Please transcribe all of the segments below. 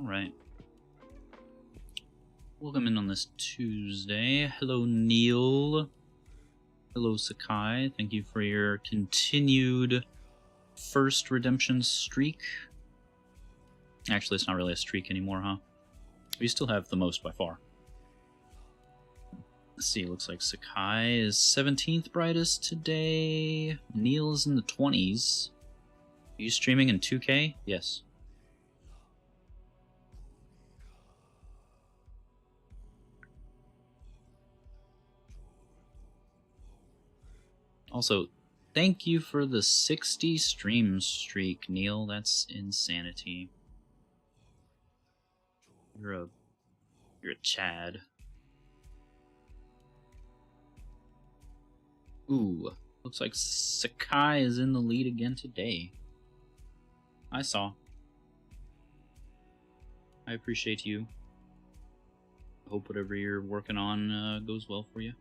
Alright. Welcome in on this Tuesday. Hello, Neil. Hello, Sakai. Thank you for your continued first redemption streak. Actually, it's not really a streak anymore, huh? We still have the most by far. Let's see, it looks like Sakai is 17th brightest today. Neil is in the 20s. Are you streaming in 2K? Yes. Also, thank you for the 60 stream streak, Neil. That's insanity. You're a Chad. Ooh, looks like Sakai is in the lead again today. I saw. I appreciate you. I hope whatever you're working on goes well for you.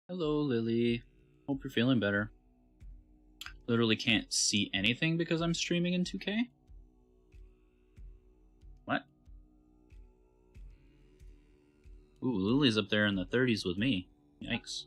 Hello, Lily. Hope you're feeling better. Literally can't see anything because I'm streaming in 2K? What? Ooh, Lily's up there in the 30s with me. Yikes.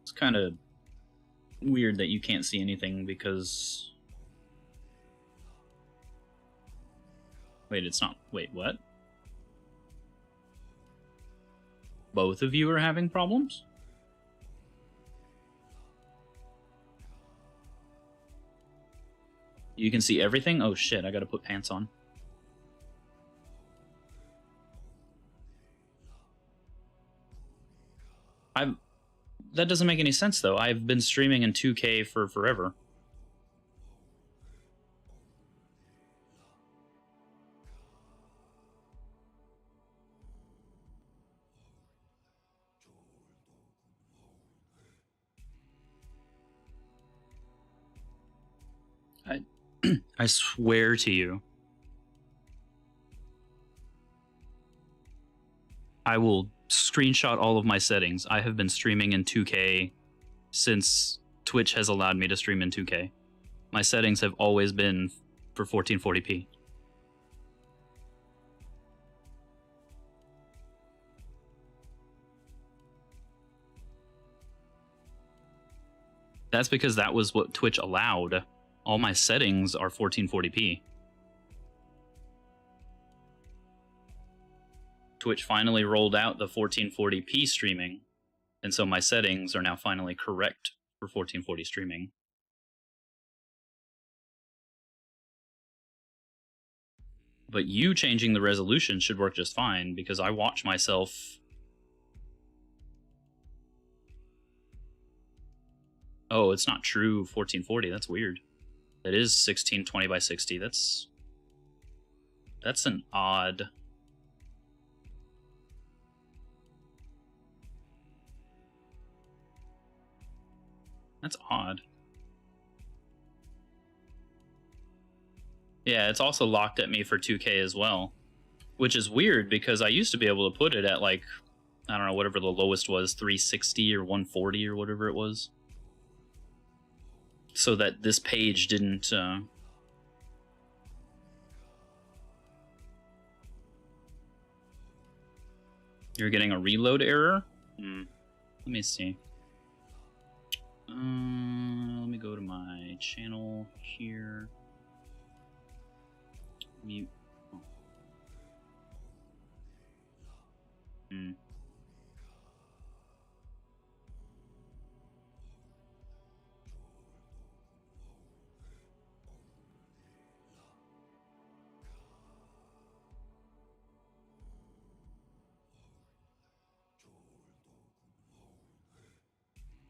It's kind of weird that you can't see anything because... Wait, it's not... Wait, what? Both of you are having problems? You can see everything? Oh shit, I gotta put pants on. That doesn't make any sense, though. I've been streaming in 2K for forever. I swear to you, I will screenshot all of my settings. I have been streaming in 2K since Twitch has allowed me to stream in 2K. My settings have always been for 1440p. That's because that was what Twitch allowed. All my settings are 1440p. Twitch finally rolled out the 1440p streaming, and so my settings are now finally correct for 1440 streaming. But you changing the resolution should work just fine, because I watch myself. Oh, it's not true 1440. That's weird. It is 1620 by 60. That's an odd. That's odd. Yeah, it's also locked at me for 2K as well, which is weird because I used to be able to put it at, like, I don't know, whatever the lowest was, 360 or 140 or whatever it was, so that this page didn't You're getting a reload error? Let me see. Let me go to my channel here. Mute. Oh.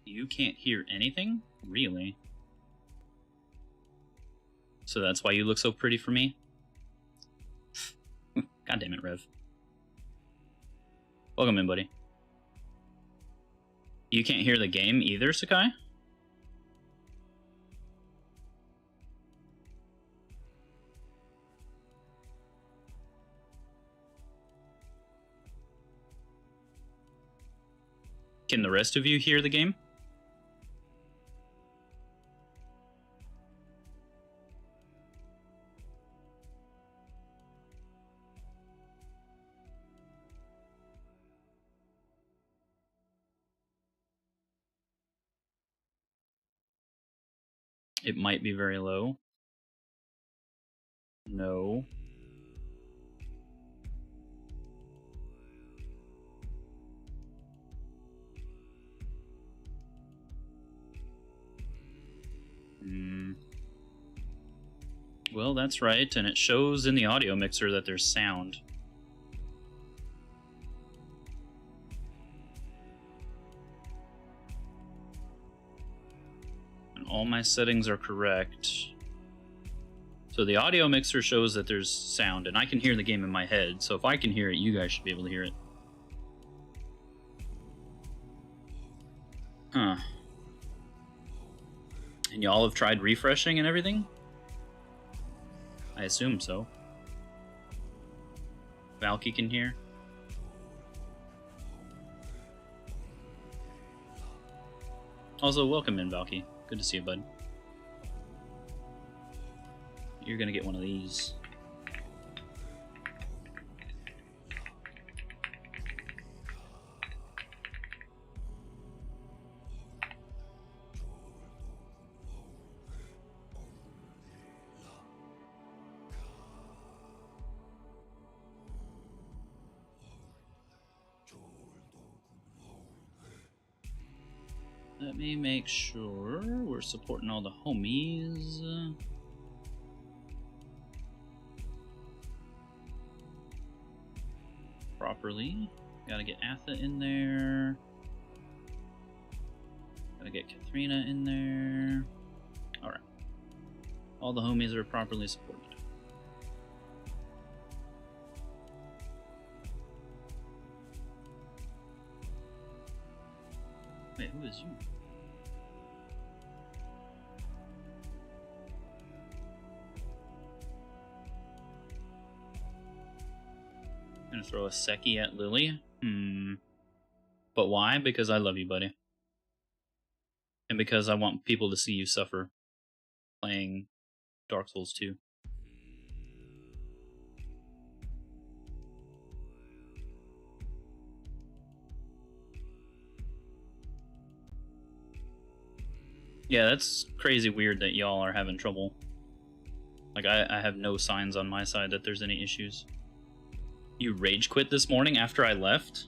You can't hear anything? Really? So that's why you look so pretty for me? God damn it, Rev. Welcome in, buddy. You can't hear the game either, Sakai? Can the rest of you hear the game? It might be very low. No. Well, that's right, and it shows in the audio mixer that there's sound. And all my settings are correct. So the audio mixer shows that there's sound, and I can hear the game in my head, so if I can hear it, you guys should be able to hear it. Huh. And y'all have tried refreshing and everything? I assume so. Valky can hear. Also, welcome in, Valky. Good to see you, bud. You're gonna get one of these. Let me make sure we're supporting all the homies. Properly. Gotta get Atha in there. Gotta get Katharina in there. Alright. All the homies are properly supported. Wait, who is you? Gonna throw a Seki at Lily. But why? Because I love you, buddy. And because I want people to see you suffer playing Dark Souls 2. Yeah, that's crazy weird that y'all are having trouble. Like, I have no signs on my side that there's any issues. You rage quit this morning after I left?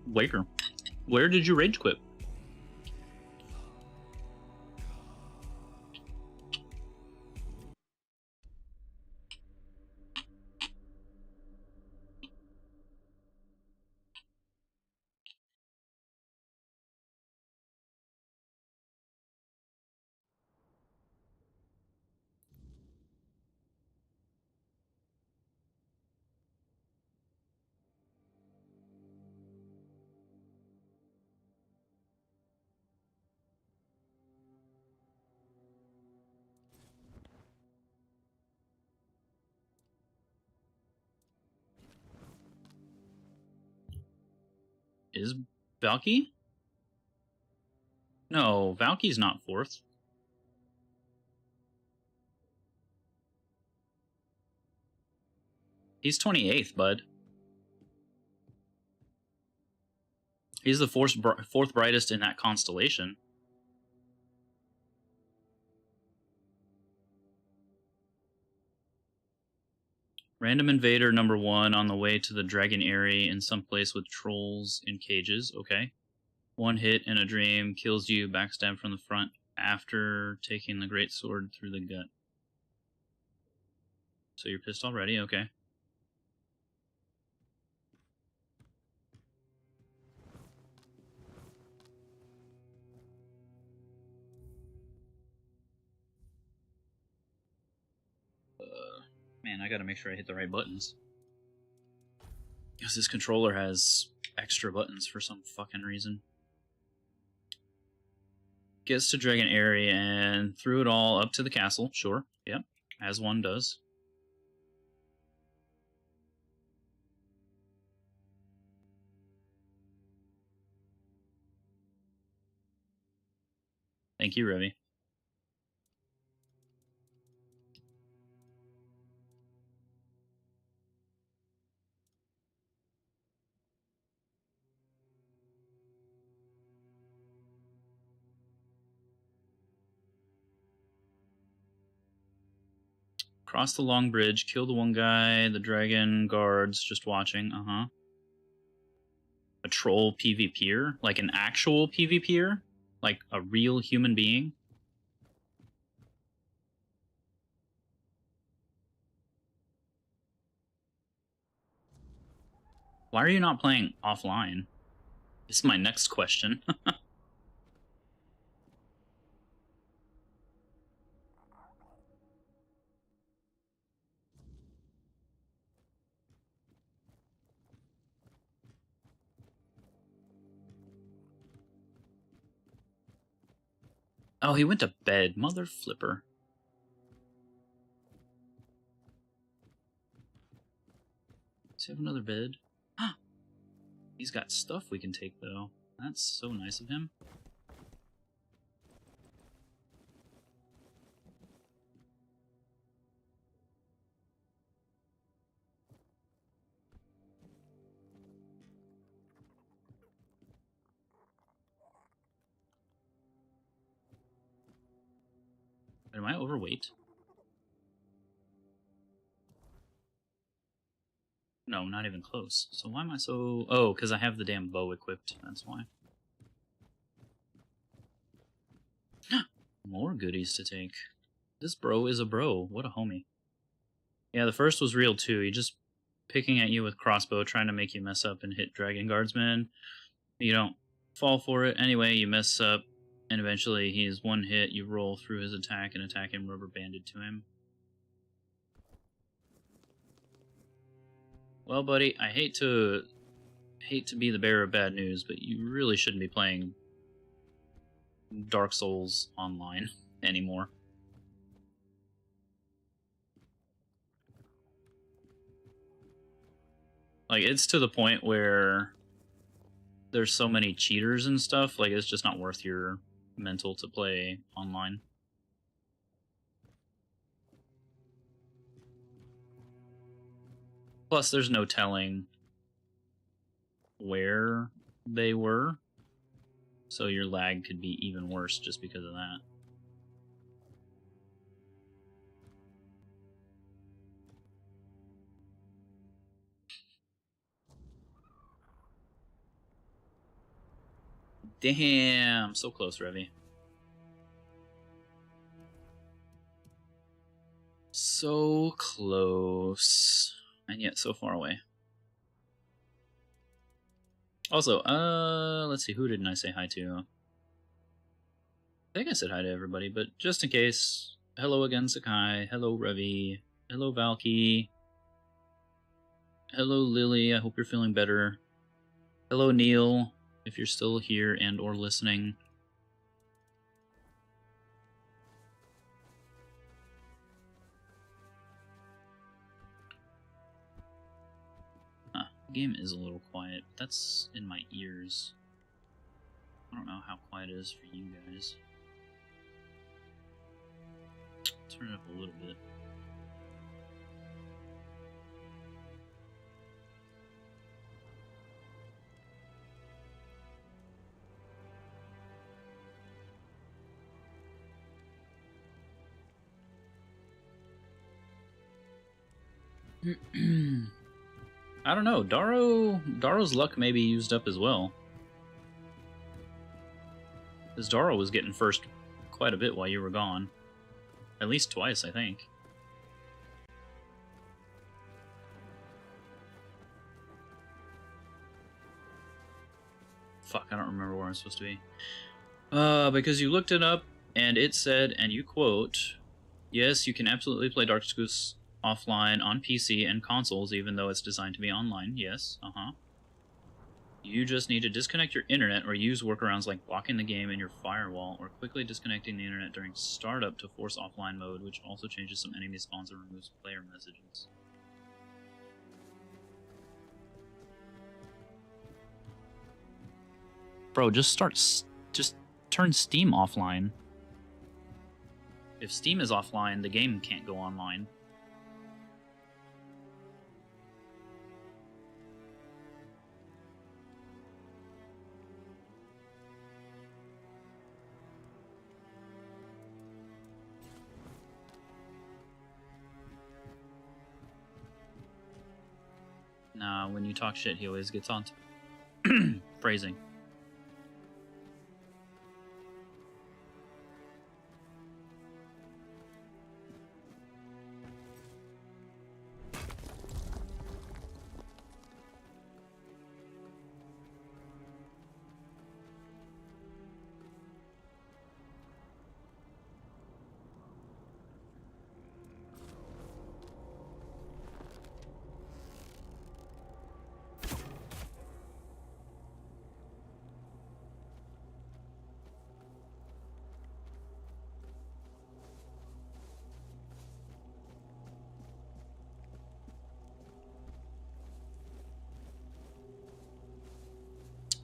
Waker, where did you rage quit? Is Valky? No, Valky's not 4th. He's 28th, bud. He's the 4th brightest in that constellation. Random invader number 1 on the way to the Dragon Eyrie in some place with trolls in cages. Okay. 1 hit in a dream, kills you, backstab from the front after taking the great sword through the gut. So you're pissed already? Okay. Man, I gotta make sure I hit the right buttons. Because this controller has extra buttons for some fucking reason. Gets to Dragon Eyrie and threw it all up to the castle. Sure, yep, as one does. Thank you, Revy. Cross the long bridge, kill the one guy, the dragon guards just watching, A troll PvPer? Like an actual PvPer? Like a real human being? Why are you not playing offline? This is my next question. Oh, he went to bed. Mother flipper. Does he have another bed? He's got stuff we can take, though. That's so nice of him. Am I overweight? No, not even close. So why am I so... Oh, because I have the damn bow equipped. That's why. More goodies to take. This bro is a bro. What a homie. Yeah, the first was real too. He just picking at you with crossbow, trying to make you mess up and hit Dragon Guardsman. You don't fall for it. Anyway, you mess up, and eventually he's one hit, you roll through his attack and attack him rubber banded to him. Well, buddy, I hate to be the bearer of bad news, but you really shouldn't be playing Dark Souls online. anymore. Like, it's to the point where there's so many cheaters and stuff, like, it's just not worth your mental to play online. Plus, there's no telling where they were, so your lag could be even worse just because of that. Damn, so close, Revy. So close, and yet so far away. Also, let's see, who didn't I say hi to? I think I said hi to everybody, but just in case, hello again, Sakai. Hello, Revy. Hello, Valky. Hello, Lily. I hope you're feeling better. Hello, Neil, if you're still here and or listening. Huh, the game is a little quiet. That's in my ears. I don't know how quiet it is for you guys. Turn it up a little bit. I don't know. Daro's luck may be used up as well. Because Daro was getting first quite a bit while you were gone. At least twice, I think. Fuck, I don't remember where I'm supposed to be. Because you looked it up, and it said, and you quote, "Yes, you can absolutely play Dark Souls offline on PC and consoles, even though it's designed to be online." Yes, You just need to disconnect your internet or use workarounds like blocking the game in your firewall or quickly disconnecting the internet during startup to force offline mode, which also changes some enemy spawns and removes player messages. Bro, just turn Steam offline. If Steam is offline, the game can't go online. Nah, when you talk shit, he always gets on to phrasing.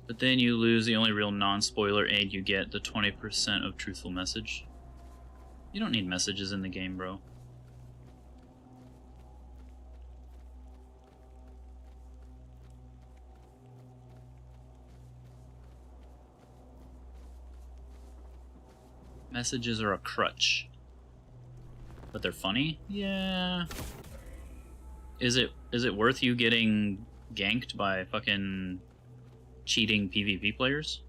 But then you lose the only real non-spoiler aid you get, the 20% of truthful message. You don't need messages in the game, bro. Messages are a crutch. But they're funny? Yeah. Is it worth you getting ganked by fucking cheating PvP players?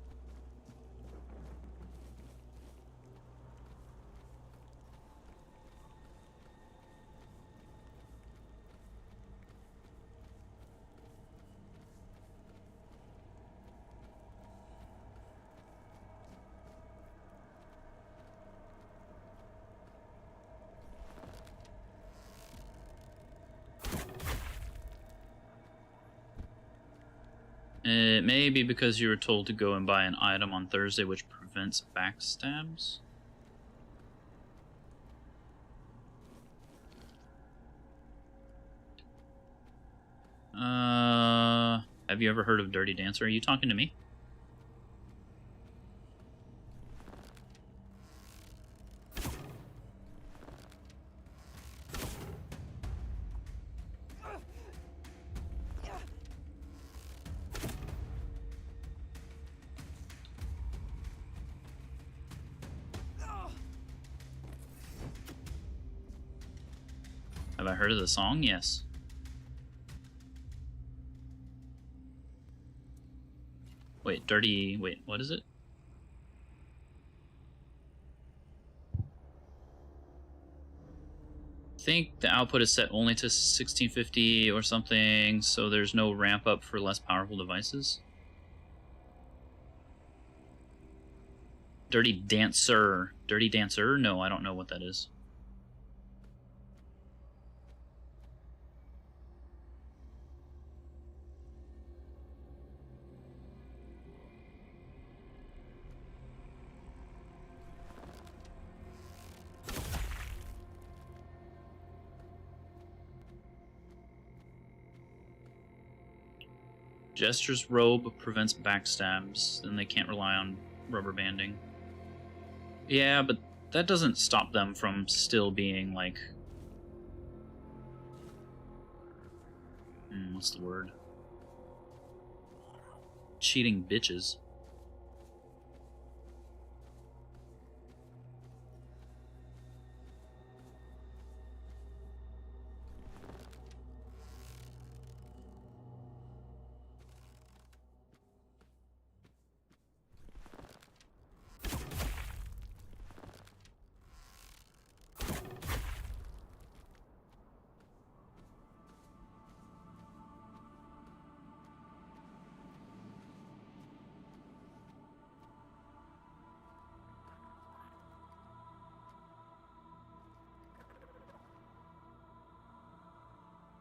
It may be because you were told to go and buy an item on Thursday which prevents backstabs. Have you ever heard of Dirty Dancer? Are you talking to me? Have I heard of the song? Yes. Wait, dirty... Wait, what is it? I think the output is set only to 1650 or something, so there's no ramp up for less powerful devices. Dirty Dancer. Dirty Dancer? No, I don't know what that is. Jester's robe prevents backstabs, and they can't rely on rubber banding. Yeah, but that doesn't stop them from still being, like... what's the word? Cheating bitches.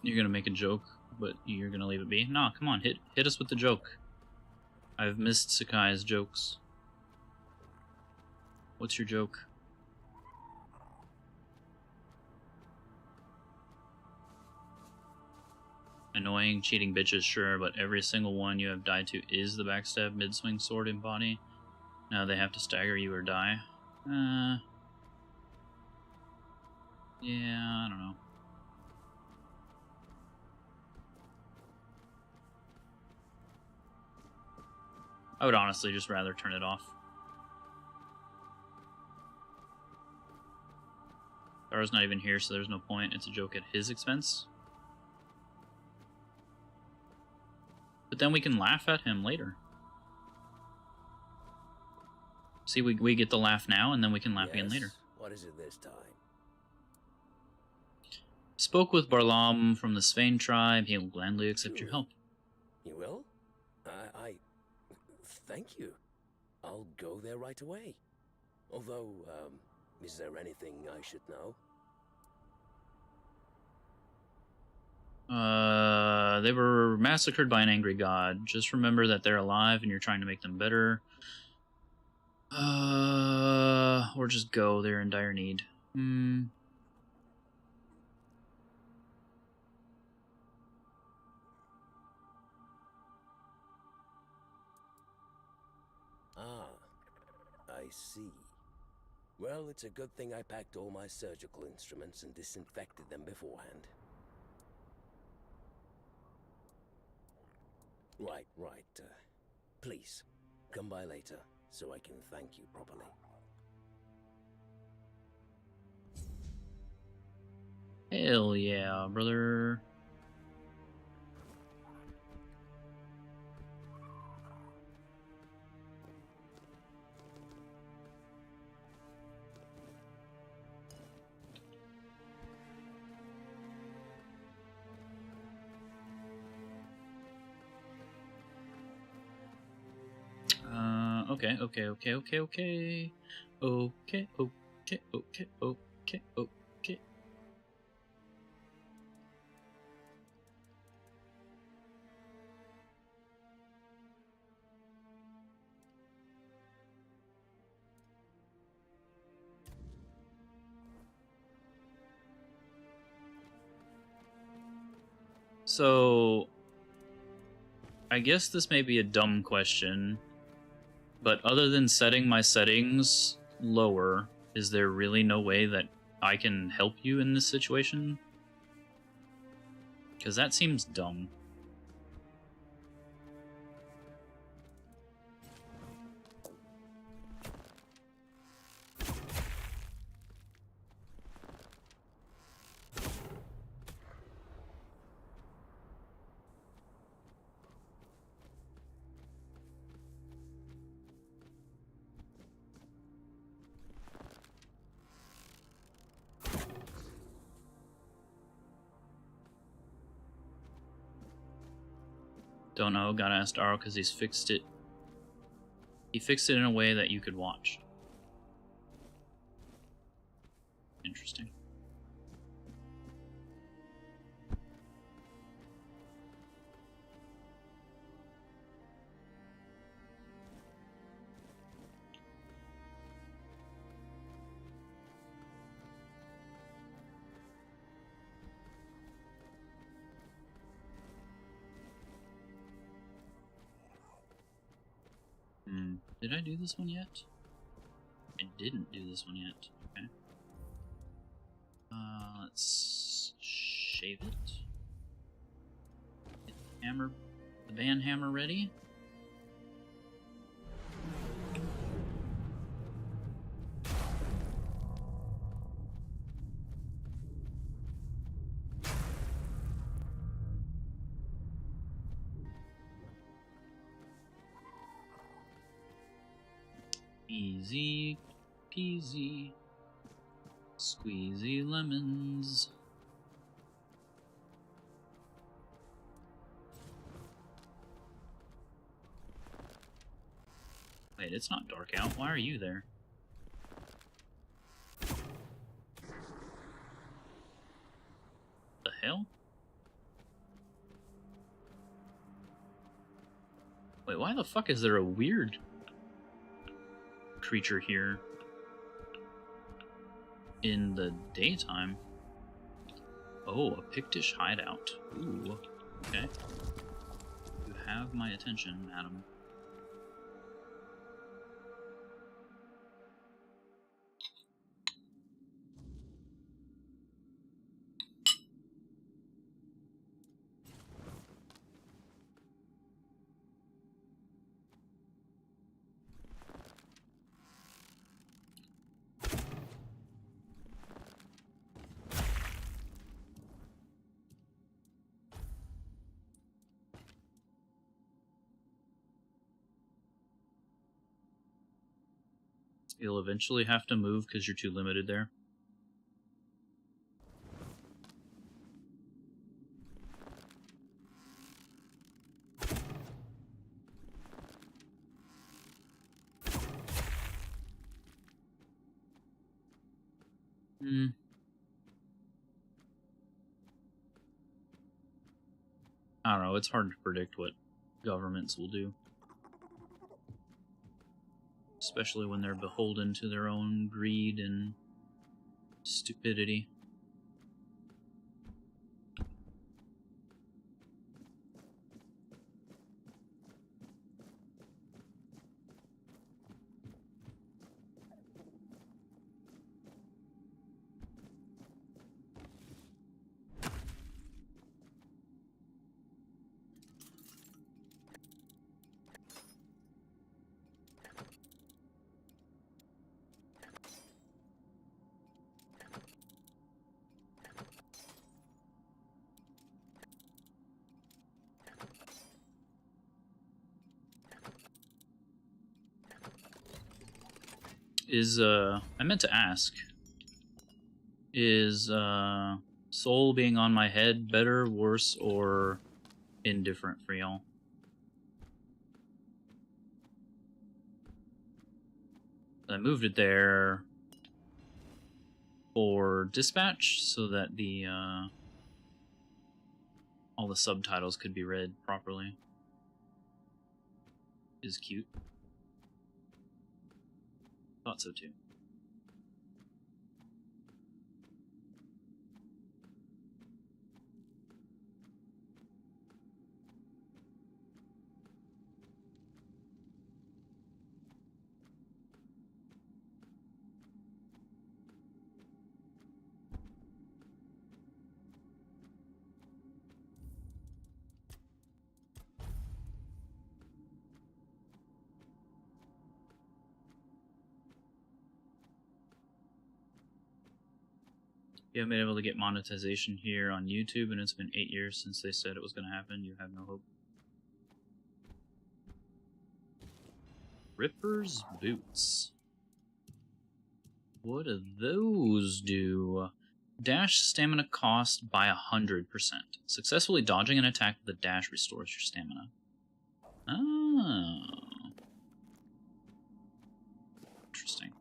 You're gonna make a joke, but you're gonna leave it be? Nah, come on, hit us with the joke. I've missed Sakai's jokes. What's your joke? Annoying, cheating bitches, sure, but every single one you have died to is the backstab mid-swing sword in body. Now they have to stagger you or die. Yeah, I don't know. I would honestly just rather turn it off. Dara's not even here, so there's no point. It's a joke at his expense. But then we can laugh at him later. See, we get the laugh now, and then we can laugh again later. What is it this time? Spoke with Barlam from the Svein tribe. He will gladly accept your help. You will? I thank you. I'll go there right away. Although, is there anything I should know? They were massacred by an angry god. Just remember that they're alive and you're trying to make them better. Or just go. They're in dire need. I see. Well, it's a good thing I packed all my surgical instruments and disinfected them beforehand. Right. Please, come by later, so I can thank you properly. Hell yeah, brother. Okay. So, I guess this may be a dumb question, but other than setting my settings lower, is there really no way that I can help you in this situation? Because that seems dumb. Don't know, gotta ask Daro because he's fixed it. He fixed it in a way that you could watch. Interesting. Did I do this one yet? I didn't do this one yet. Okay. Let's shave it. Get the hammer, the band hammer ready. Easy peasy, squeezy lemons. Wait, it's not dark out. Why are you there? The hell? Wait, why the fuck is there a weird creature here in the daytime? Oh, a Pictish hideout. Ooh, okay. You have my attention, madam. You'll eventually have to move because you're too limited there. I don't know, it's hard to predict what governments will do. Especially when they're beholden to their own greed and stupidity. I meant to ask, is soul being on my head better, worse, or indifferent for y'all? I moved it there for dispatch so that the all the subtitles could be read properly. Is cute. Thought so too. You haven't been able to get monetization here on YouTube, and it's been 8 years since they said it was going to happen. You have no hope. Ripper's Boots. What do those do? Dash stamina cost by 100%. Successfully dodging an attack with a dash restores your stamina. Oh. Interesting.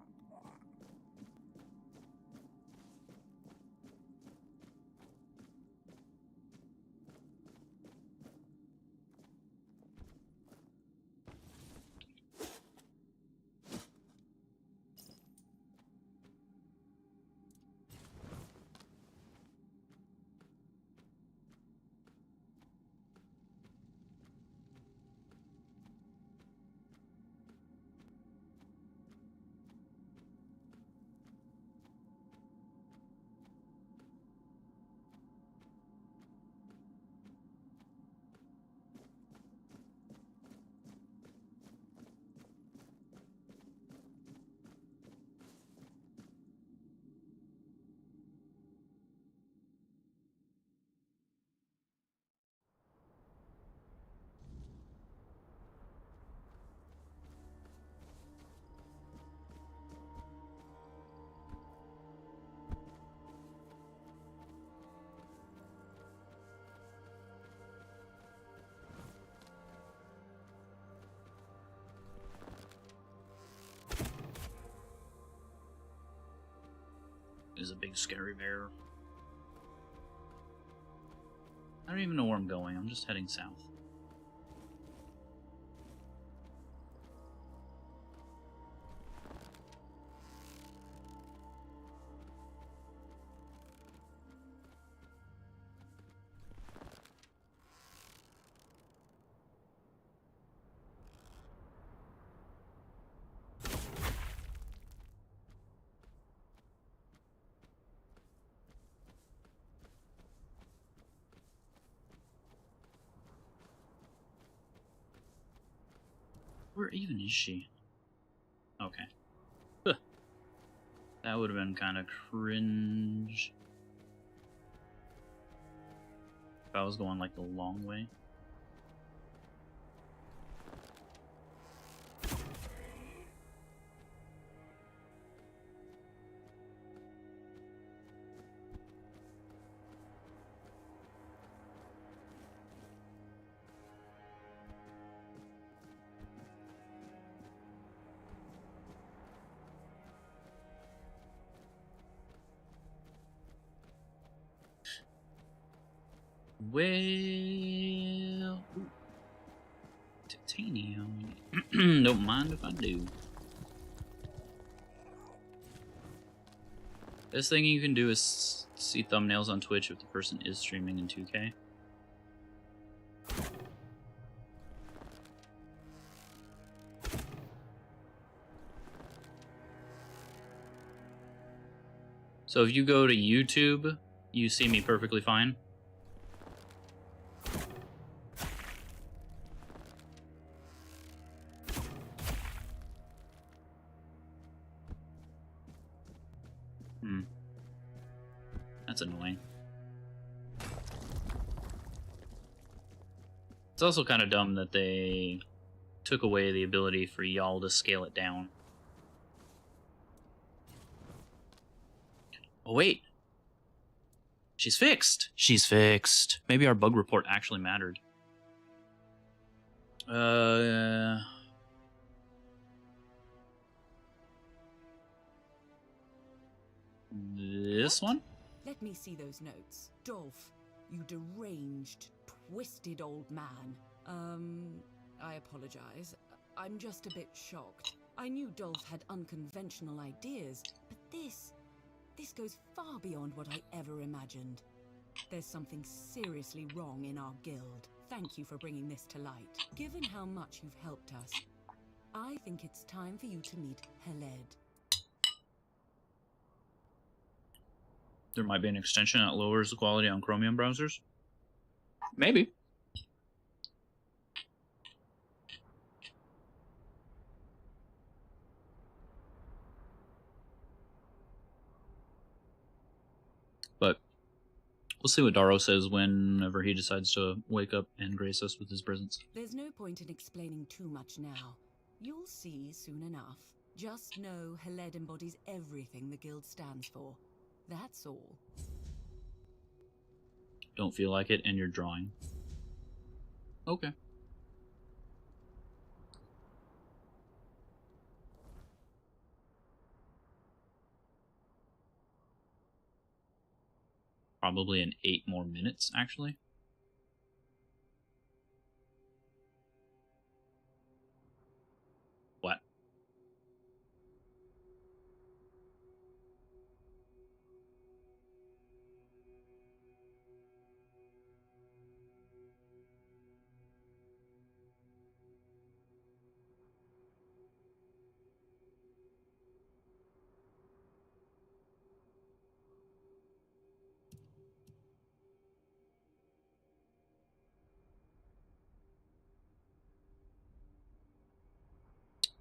Is a big scary bear. I don't even know where I'm going. I'm just heading south. Where even is she? Okay. Huh. That would have been kind of cringe. If I was going like the long way. Well, titanium. Don't mind if I do. This thing you can do is see thumbnails on Twitch if the person is streaming in 2K. So if you go to YouTube, you see me perfectly fine. That's annoying. It's also kind of dumb that they took away the ability for y'all to scale it down. Oh, wait. She's fixed. She's fixed. Maybe our bug report actually mattered. This one? Let me see those notes. Dolph, you deranged, twisted old man. I apologize. I'm just a bit shocked. I knew Dolph had unconventional ideas, but this goes far beyond what I ever imagined. There's something seriously wrong in our guild. Thank you for bringing this to light. Given how much you've helped us, I think it's time for you to meet Heled. There might be an extension that lowers the quality on Chromium browsers. Maybe. We'll see what Daro says whenever he decides to wake up and grace us with his presence. There's no point in explaining too much now. You'll see soon enough. Just know Heled embodies everything the guild stands for. That's all. Don't feel like it, and you're drawing. Okay. Probably in 8 more minutes, actually. What?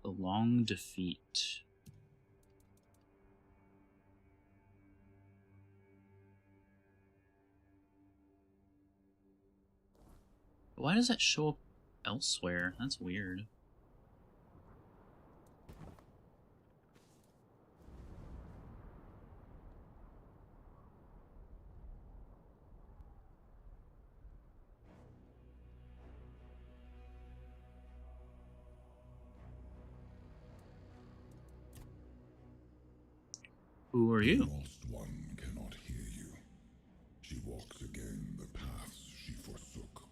The long defeat. Why does that show up elsewhere? That's weird. Who are you? The lost one cannot hear you. She walks again the paths she forsook,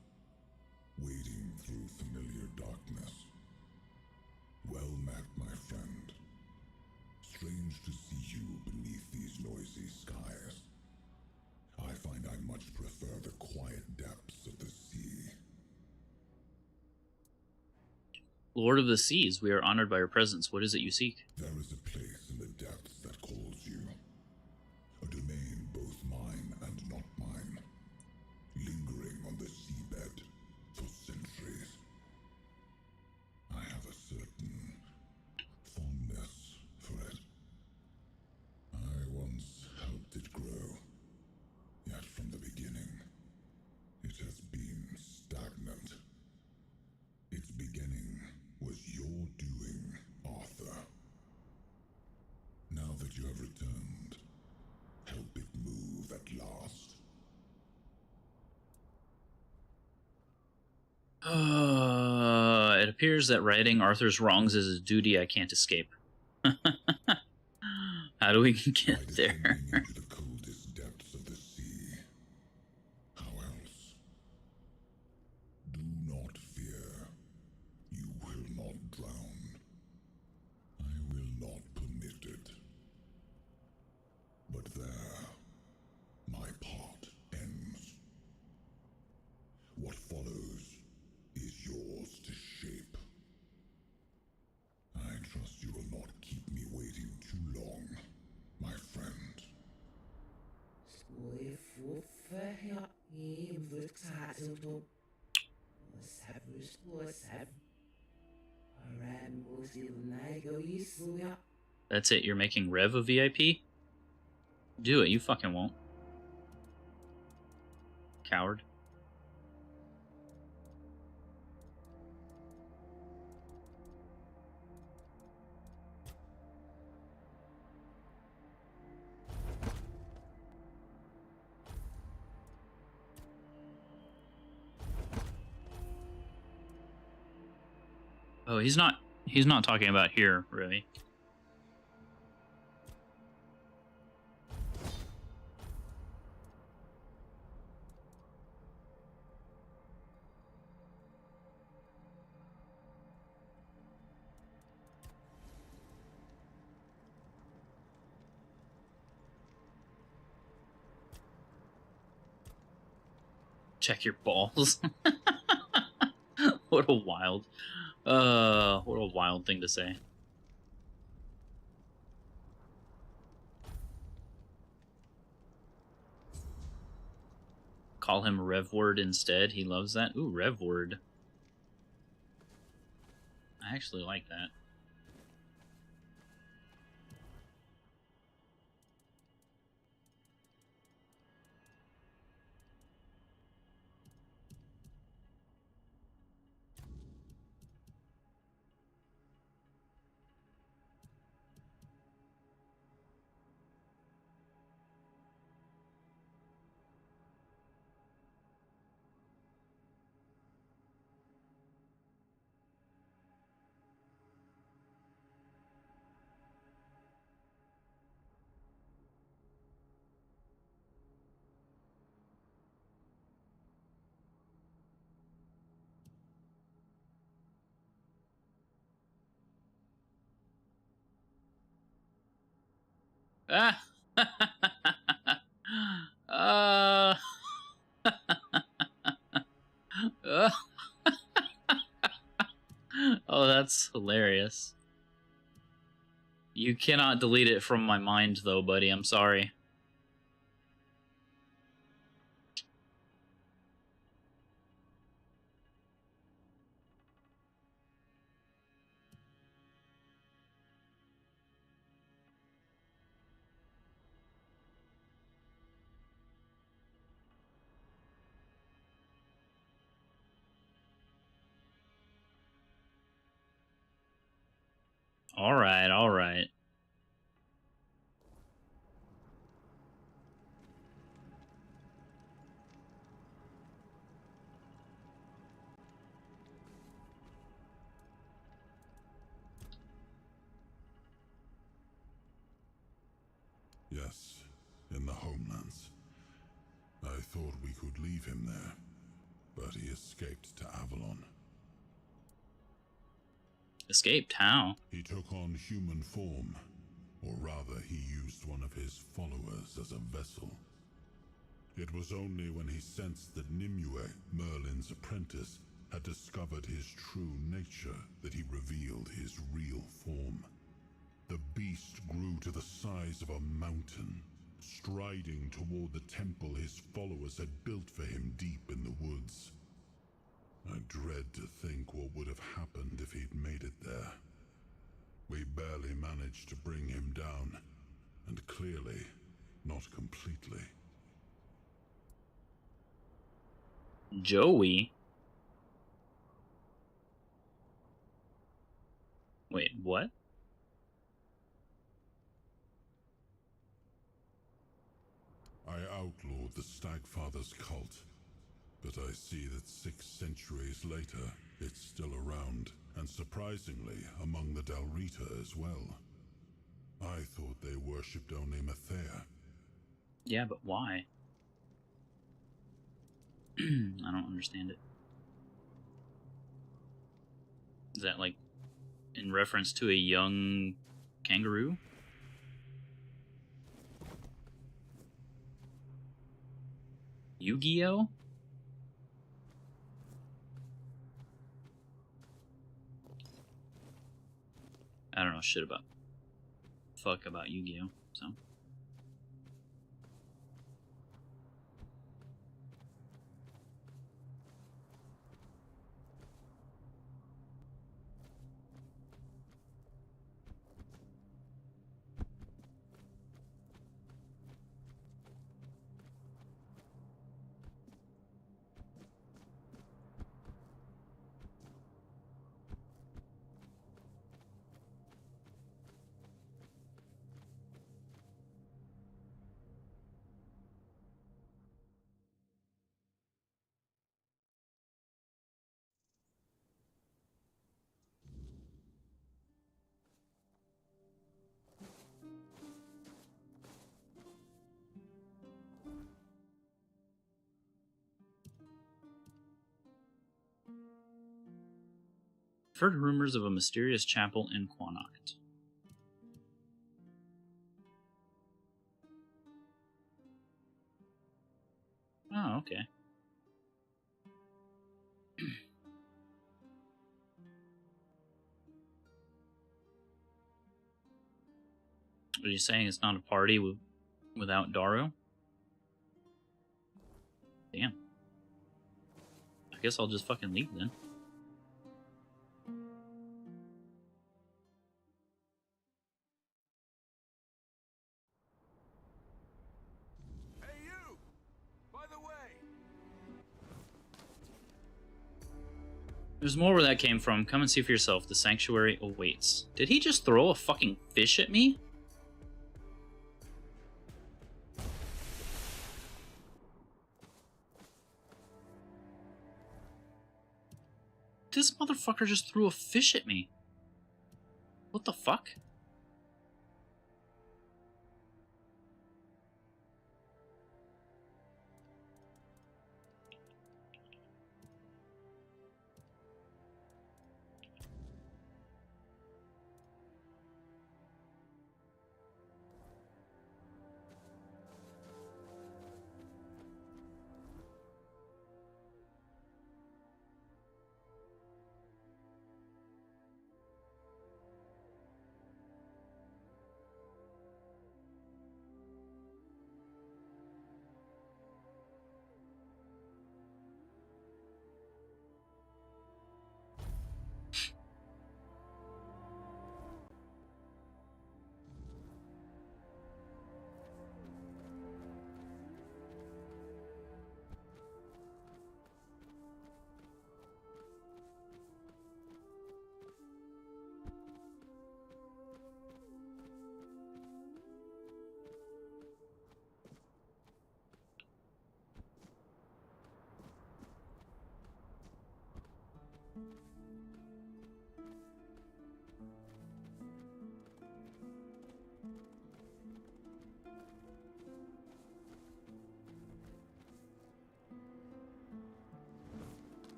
wading through familiar darkness. Well met, my friend. Strange to see you beneath these noisy skies. I find I much prefer the quiet depths of the sea. Lord of the Seas, we are honored by your presence. What is it you seek? There is a place in the depths that calls you. A domain both mine and not mine. Lingering on the seabed for centuries. I have a certain fondness for it. I once helped it grow. Yet from the beginning, it has been stagnant. Its beginning was your doing, Arthur. Now that you have returned, help it move at last. It appears that righting Arthur's wrongs is a duty I can't escape. How do we get there? Into the coldest depths of the sea. How else? Do not fear. You will not drown. I will not permit it. But there, my part ends. What follows is yours to shape. I trust you will not keep me waiting too long, my friend. That's it, you're making Rev a VIP? Do it, you fucking won't. Coward. Oh, he's not talking about here, really. Check your balls. What a wild thing to say. Call him Revward instead. He loves that. Ooh, Revward. I actually like that. Ah! uh... Oh, that's hilarious. You cannot delete it from my mind, though, buddy. I'm sorry. Alright, alright. Yes, in the homelands. I thought we could leave him there, but he escaped to Avalon. Escaped? How? He took on human form, or rather he used one of his followers as a vessel. It was only when he sensed that Nimue, Merlin's apprentice, had discovered his true nature that he revealed his real form. The beast grew to the size of a mountain, striding toward the temple his followers had built for him deep in the woods. I dread to think what would have happened if he'd made it there. We barely managed to bring him down, and clearly, not completely. Joey? Wait, what? I outlawed the Stagfather's cult, but I see that 6 centuries later, it's still around, and surprisingly, among the Dalrita as well. I thought they worshipped only Mathea. Yeah, but why? I don't understand it. Is that, like, in reference to a young kangaroo? Yu-Gi-Oh? I don't know shit about Yu-Gi-Oh, so. I've heard rumors of a mysterious chapel in Quanacht. Oh, okay. Are you saying it's not a party without Daru? Damn. I guess I'll just fucking leave then. Hey, you! By the way! There's more where that came from. Come and see for yourself. The sanctuary awaits. Did he just throw a fucking fish at me? This motherfucker just threw a fish at me. What the fuck?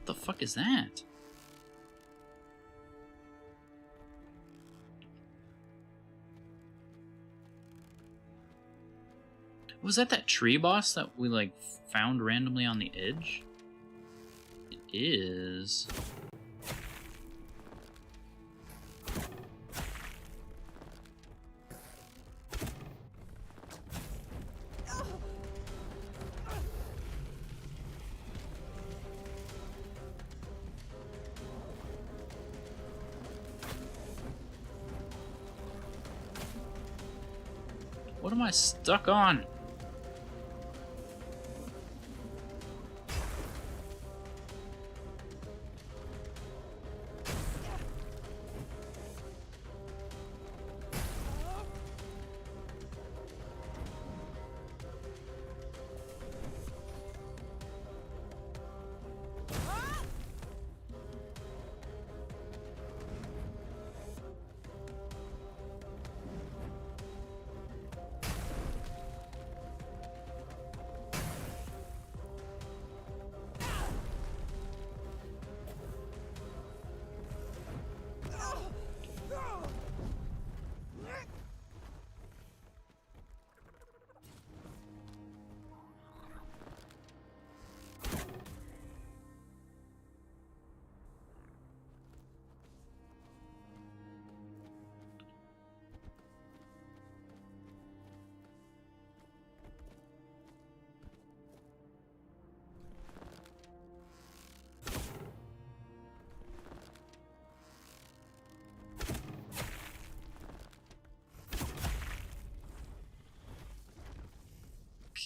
the fuck is that? Was that tree boss that we, like, found randomly on the edge? It is. What am I stuck on?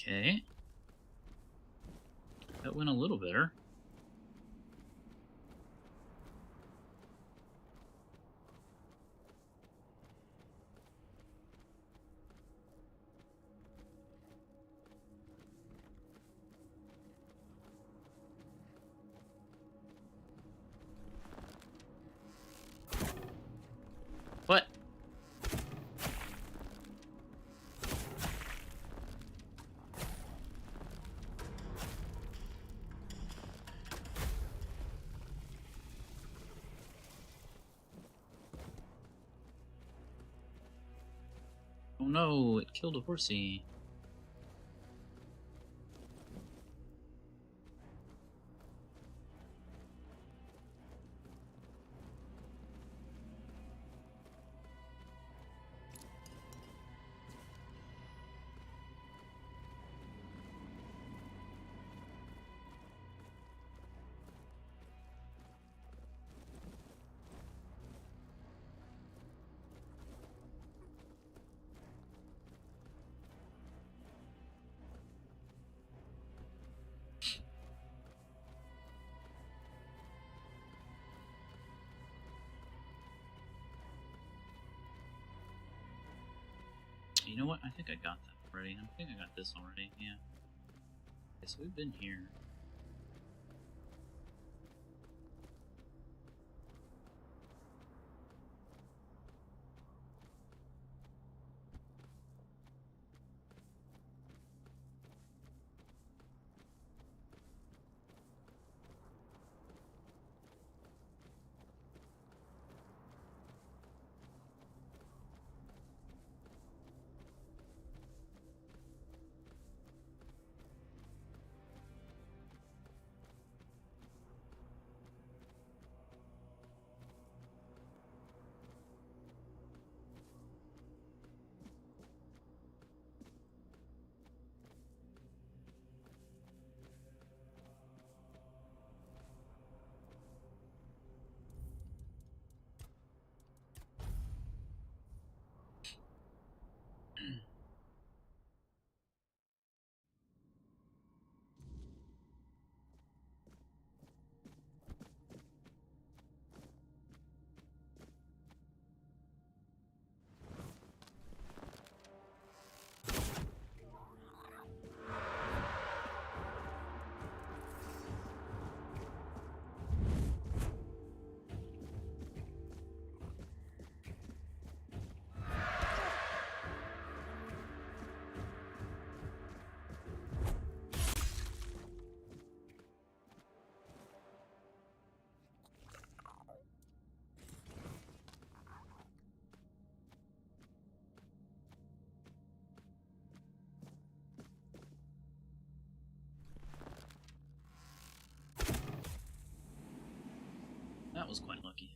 Okay. That went a little better. What? Oh no, it killed a horsey. You know what? I think I got that already. I think I got this already, yeah. Okay, so we've been here. was quite lucky.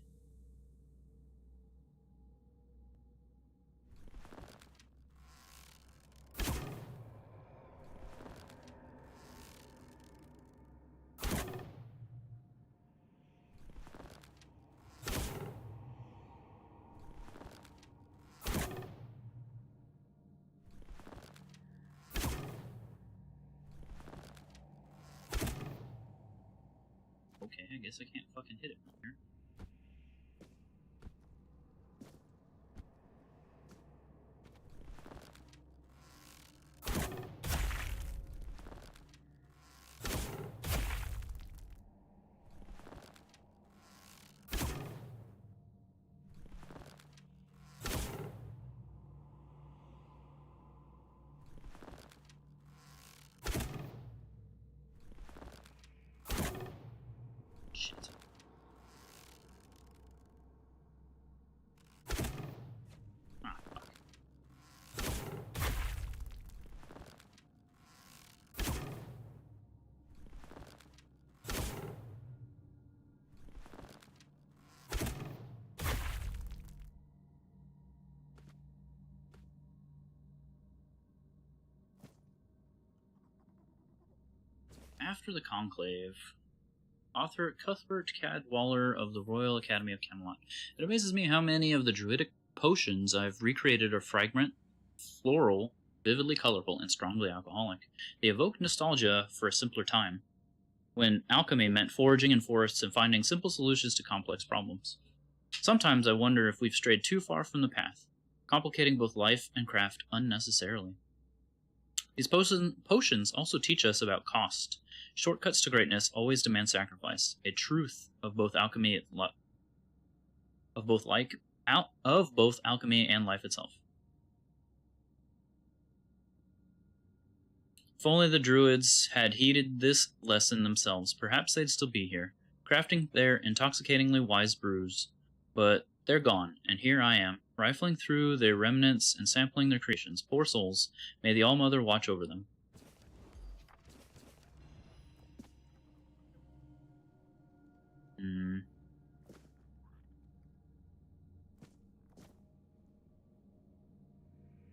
Okay, I guess I can't fucking hit it from here. Shit. Ah, fuck. After the Conclave, author Cuthbert Cadwallader of the Royal Academy of Camelot. It amazes me how many of the druidic potions I've recreated are fragrant, floral, vividly colorful, and strongly alcoholic. They evoke nostalgia for a simpler time, when alchemy meant foraging in forests and finding simple solutions to complex problems. Sometimes I wonder if we've strayed too far from the path, complicating both life and craft unnecessarily. These potions also teach us about cost. Shortcuts to greatness always demand sacrifice, a truth of both alchemy alchemy and life itself. If only the druids had heeded this lesson themselves, perhaps they'd still be here, crafting their intoxicatingly wise brews. But they're gone, and here I am, rifling through their remnants and sampling their creations. Poor souls, may the All-Mother watch over them.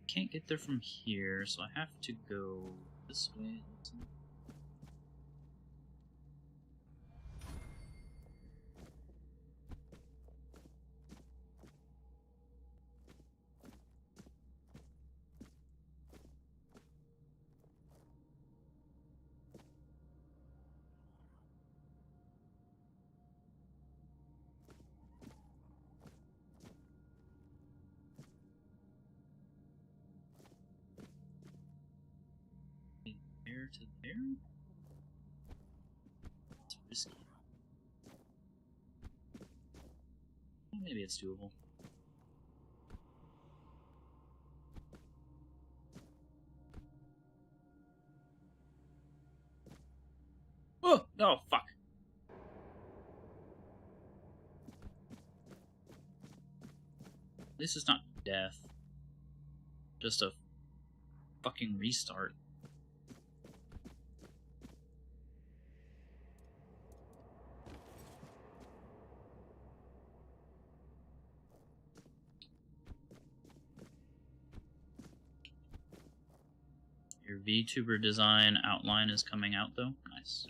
Can't get there from here, so I have to go this way. There to there? It's risky. Maybe it's doable. Oh, no, fuck. At least it's not death. Just a fucking restart. Your VTuber design outline is coming out, though. Nice.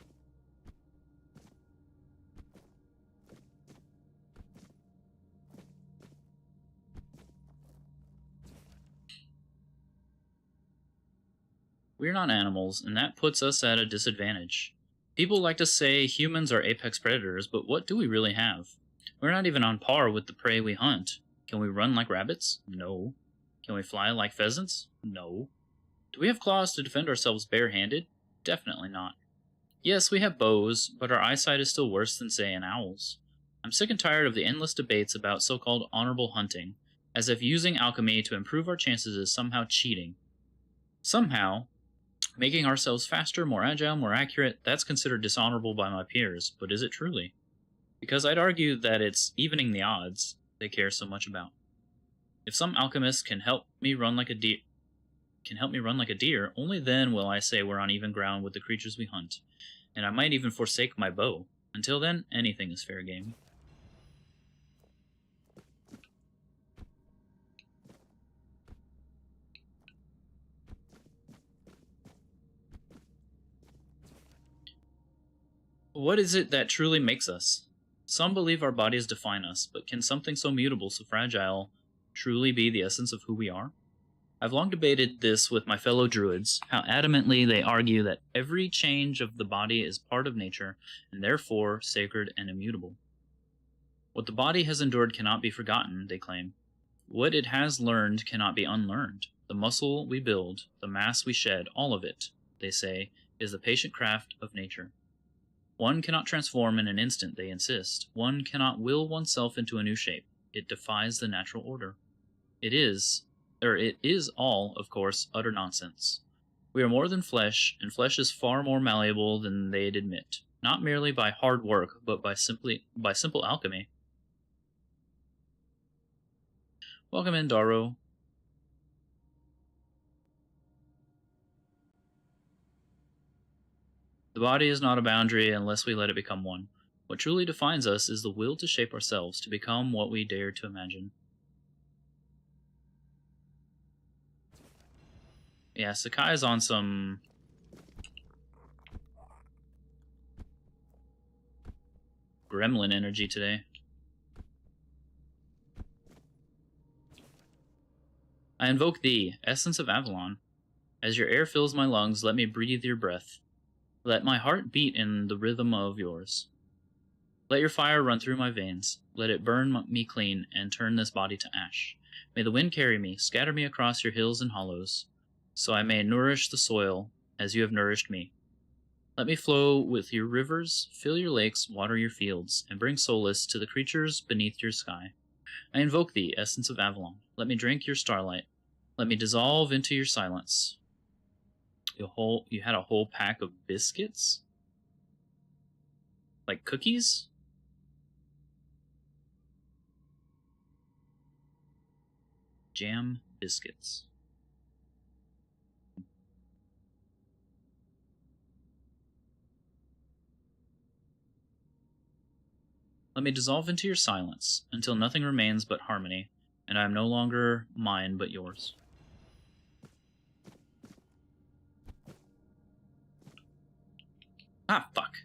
We're not animals, and that puts us at a disadvantage. People like to say humans are apex predators, but what do we really have? We're not even on par with the prey we hunt. Can we run like rabbits? No. Can we fly like pheasants? No. Do we have claws to defend ourselves barehanded? Definitely not. Yes, we have bows, but our eyesight is still worse than, say, an owl's. I'm sick and tired of the endless debates about so-called honorable hunting, as if using alchemy to improve our chances is somehow cheating. Somehow, making ourselves faster, more agile, more accurate, that's considered dishonorable by my peers, but is it truly? Because I'd argue that it's evening the odds they care so much about. If some alchemist can help me run like a deer, only then will I say we're on even ground with the creatures we hunt, and I might even forsake my bow. Until then, anything is fair game. What is it that truly makes us? Some believe our bodies define us, but can something so mutable, so fragile, truly be the essence of who we are? I've long debated this with my fellow druids, how adamantly they argue that every change of the body is part of nature, and therefore sacred and immutable. What the body has endured cannot be forgotten, they claim. What it has learned cannot be unlearned. The muscle we build, the mass we shed, all of it, they say, is the patient craft of nature. One cannot transform in an instant, they insist. One cannot will oneself into a new shape. It defies the natural order. It is all, of course, utter nonsense. We are more than flesh, and flesh is far more malleable than they'd admit, not merely by hard work, but by simple alchemy. Welcome in, Daro. The body is not a boundary unless we let it become one. What truly defines us is the will to shape ourselves, to become what we dare to imagine. Yeah, Sakai is on some gremlin energy today. I invoke thee, essence of Avalon. As your air fills my lungs, let me breathe your breath. Let my heart beat in the rhythm of yours. Let your fire run through my veins. Let it burn me clean and turn this body to ash. May the wind carry me, scatter me across your hills and hollows, so I may nourish the soil as you have nourished me. Let me flow with your rivers, fill your lakes, water your fields, and bring solace to the creatures beneath your sky. I invoke thee, essence of Avalon. Let me drink your starlight. Let me dissolve into your silence. You had a whole pack of biscuits? Like cookies? Jam biscuits. Let me dissolve into your silence, until nothing remains but harmony, and I am no longer mine but yours. Ah, fuck.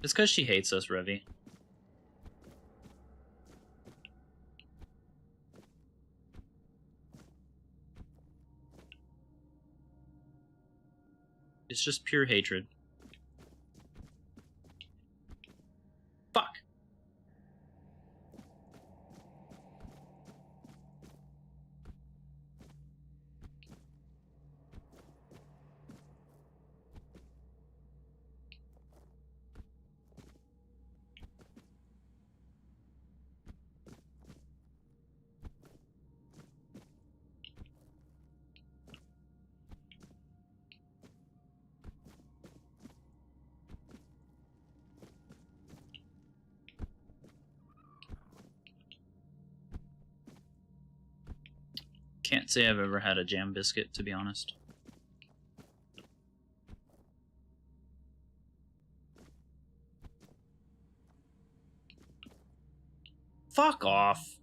It's because she hates us, Revi. It's just pure hatred. Fuck. Can't say I've ever had a jam biscuit, to be honest. Fuck off.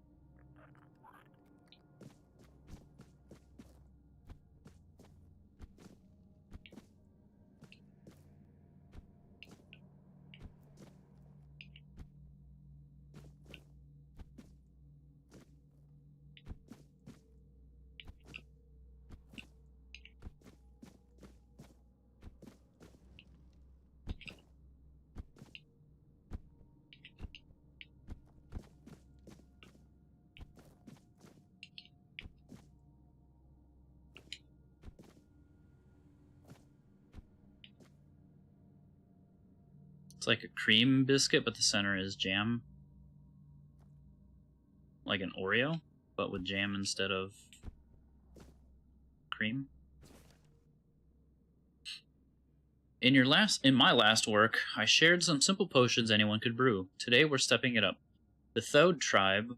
It's like a cream biscuit, but the center is jam. Like an Oreo, but with jam instead of cream. In my last work, I shared some simple potions anyone could brew. Today we're stepping it up. The Thode tribe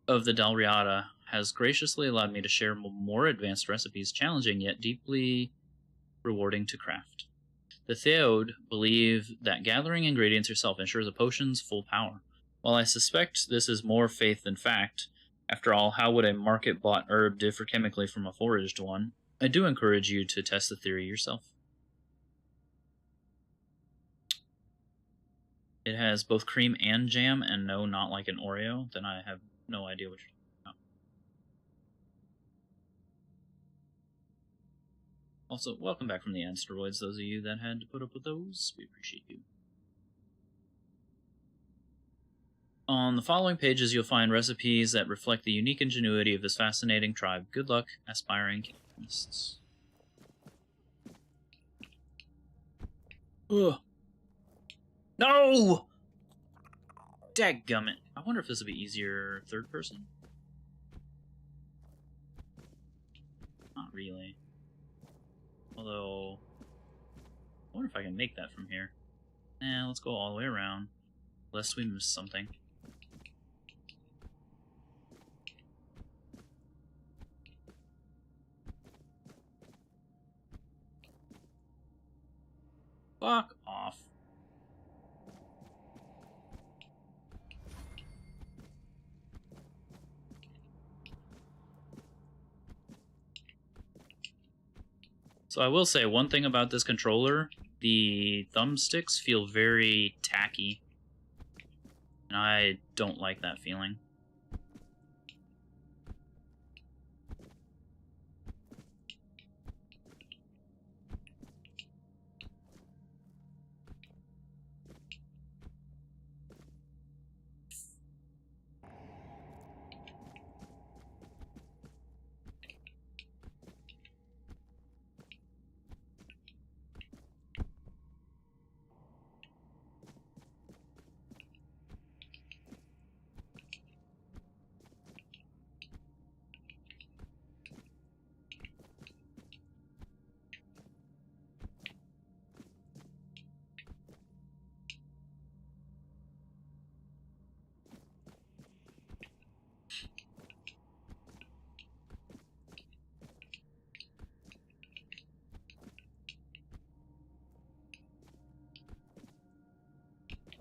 of the Dalriada has graciously allowed me to share more advanced recipes, challenging yet deeply rewarding to craft. The Theod believe that gathering ingredients yourself ensures a potion's full power. While I suspect this is more faith than fact, after all, how would a market-bought herb differ chemically from a foraged one? I do encourage you to test the theory yourself. It has both cream and jam, and no, not like an Oreo, then I have no idea what you're talking about. Also, welcome back from the asteroids, those of you that had to put up with those. We appreciate you. On the following pages, you'll find recipes that reflect the unique ingenuity of this fascinating tribe. Good luck, aspiring chemists. Ugh. No! Dadgummit. I wonder if this will be easier third person? Not really. Although, I wonder if I can make that from here. Let's go all the way around, lest we miss something. Fuck off. So I will say one thing about this controller, the thumbsticks feel very tacky, and I don't like that feeling.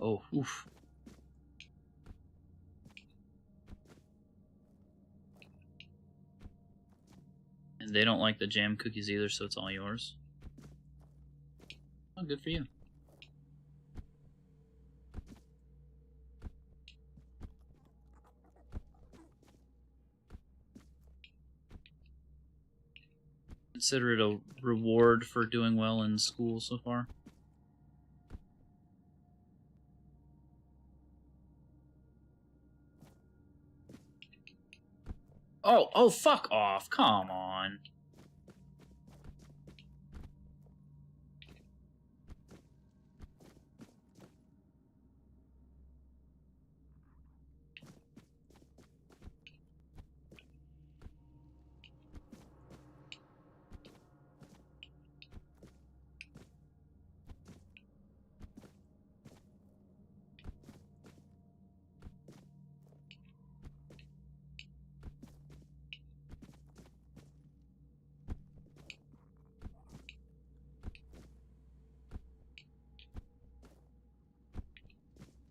Oh, oof. And they don't like the jam cookies either, so it's all yours. Oh, good for you. Consider it a reward for doing well in school so far. Oh, fuck off. Come on.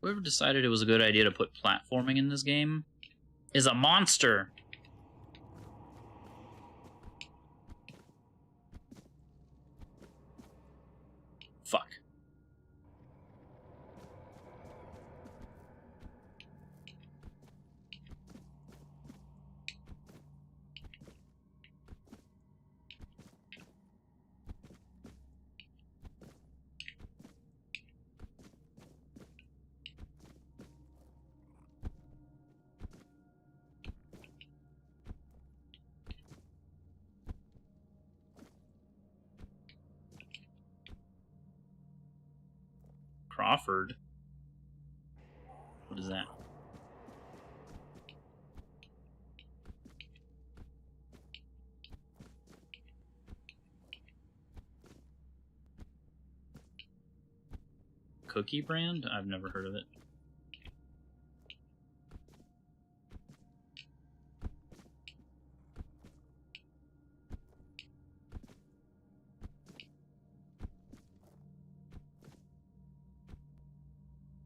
Whoever decided it was a good idea to put platforming in this game is a monster. Fuck. Crawford? What is that? Cookie brand? I've never heard of it.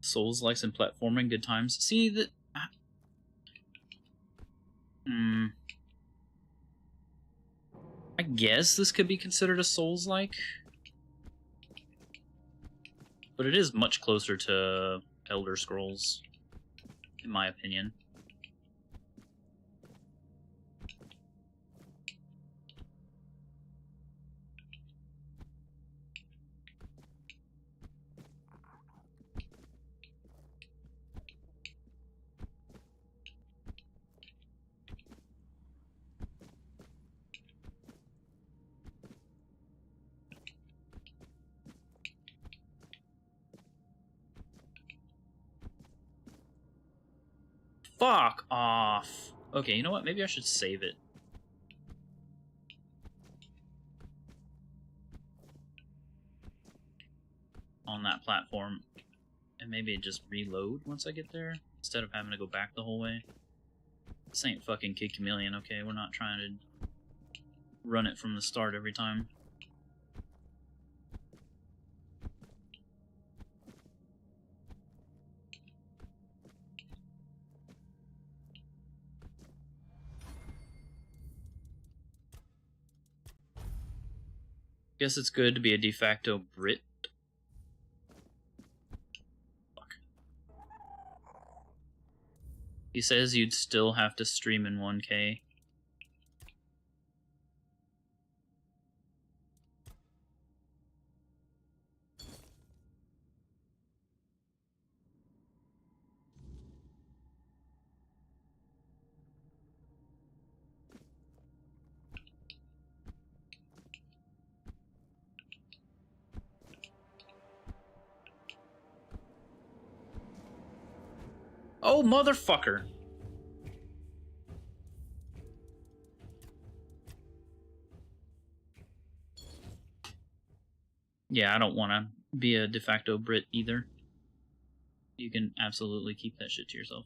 Souls-likes and platforming, good times. See, that... I guess this could be considered a Souls-like. But it is much closer to Elder Scrolls, in my opinion. Fuck off. Okay, you know what? Maybe I should save it. On that platform. And maybe just reload once I get there, instead of having to go back the whole way. This ain't fucking Kid Chameleon, okay? We're not trying to run it from the start every time. Guess it's good to be a de facto Brit. Fuck. He says you'd still have to stream in 1K. Oh, motherfucker! Yeah, I don't want to be a de facto Brit either. You can absolutely keep that shit to yourself.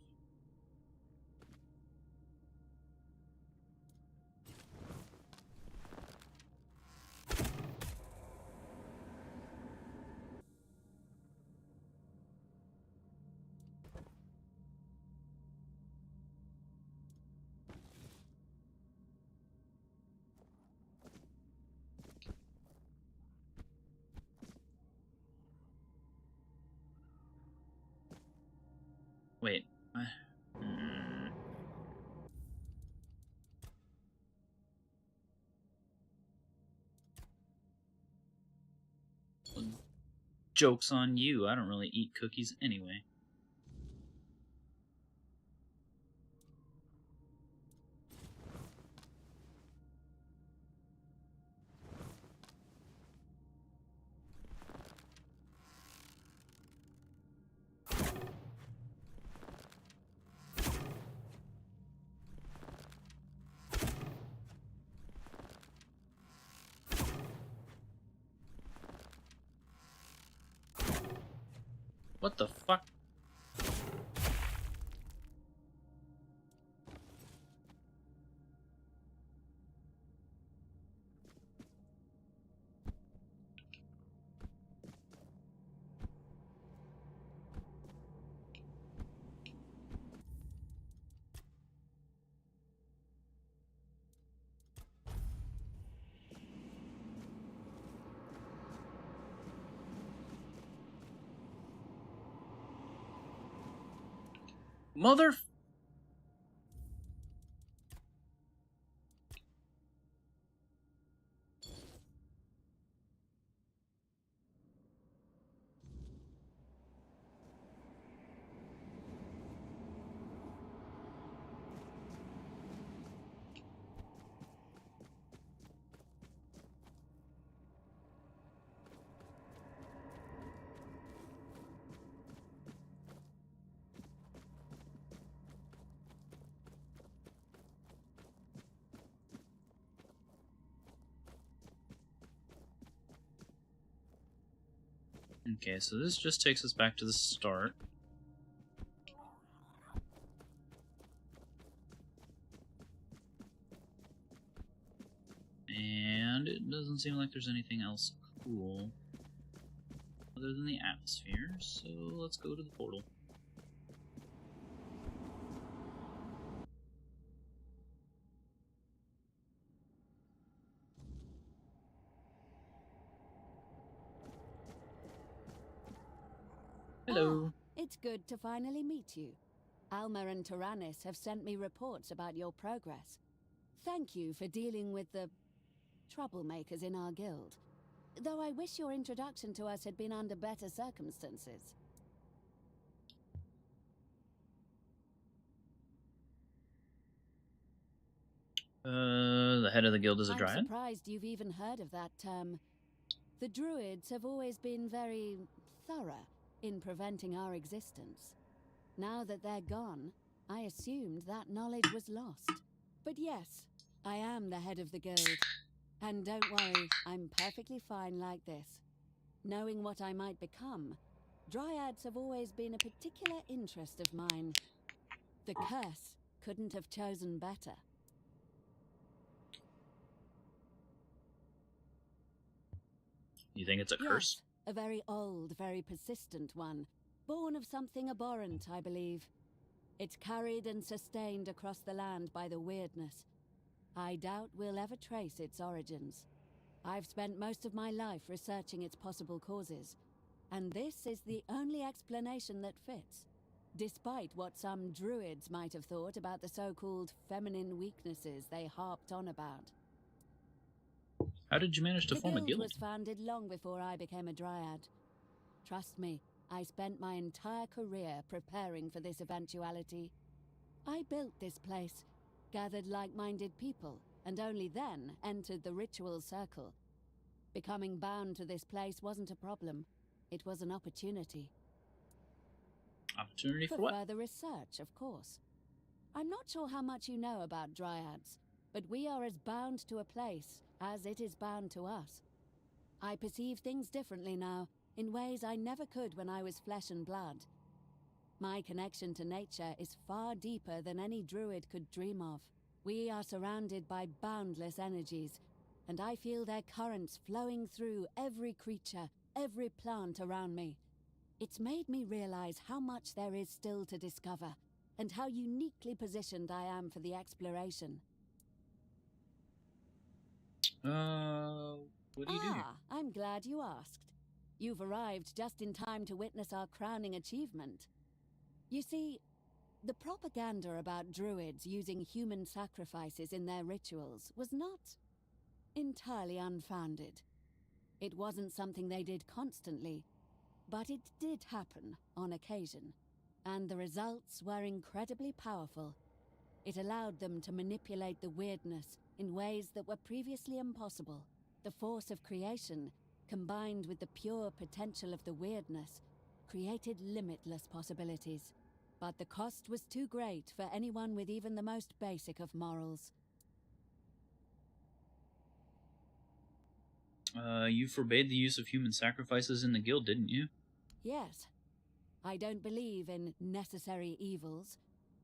Wait. Joke's on you. I don't really eat cookies anyway. What the fuck? Mother... Okay, so this just takes us back to the start. And it doesn't seem like there's anything else cool other than the atmosphere, so let's go to the portal. Hello. It's good to finally meet you. Alma and Tyrannus have sent me reports about your progress. Thank you for dealing with the troublemakers in our guild. Though I wish your introduction to us had been under better circumstances. The head of the guild is a I'm dryad? surprised you've even heard of that term. The druids have always been very thorough in preventing our existence. Now that they're gone, I assumed that knowledge was lost. But yes, I am the head of the guild. And don't worry, I'm perfectly fine like this. Knowing what I might become, dryads have always been a particular interest of mine. The curse couldn't have chosen better. You think it's a curse? Yes, a very old, very persistent one. Born of something abhorrent, I believe. It's carried and sustained across the land by the weirdness. I doubt we'll ever trace its origins. I've spent most of my life researching its possible causes, and this is the only explanation that fits, despite what some druids might have thought about the so-called feminine weaknesses they harped on about. How did you manage to form a The guild? guild was founded long before I became a dryad. Trust me, I spent my entire career preparing for this eventuality. I built this place, gathered like-minded people, and only then entered the ritual circle. Becoming bound to this place wasn't a problem. It was an opportunity. Opportunity for For what? further research, of course. I'm not sure how much you know about dryads, but we are as bound to a place as it is bound to us. I perceive things differently now, in ways I never could when I was flesh and blood. My connection to nature is far deeper than any druid could dream of. We are surrounded by boundless energies, and I feel their currents flowing through every creature, every plant around me. It's made me realize how much there is still to discover, and how uniquely positioned I am for the exploration. What do you do? I'm glad you asked. You've arrived just in time to witness our crowning achievement. You see, the propaganda about druids using human sacrifices in their rituals was not entirely unfounded. It wasn't something they did constantly, but it did happen on occasion, and the results were incredibly powerful. It allowed them to manipulate the weirdness in ways that were previously impossible. The force of creation, combined with the pure potential of the weirdness, created limitless possibilities. But the cost was too great for anyone with even the most basic of morals. You forbade the use of human sacrifices in the guild, didn't you? Yes. I don't believe in necessary evils,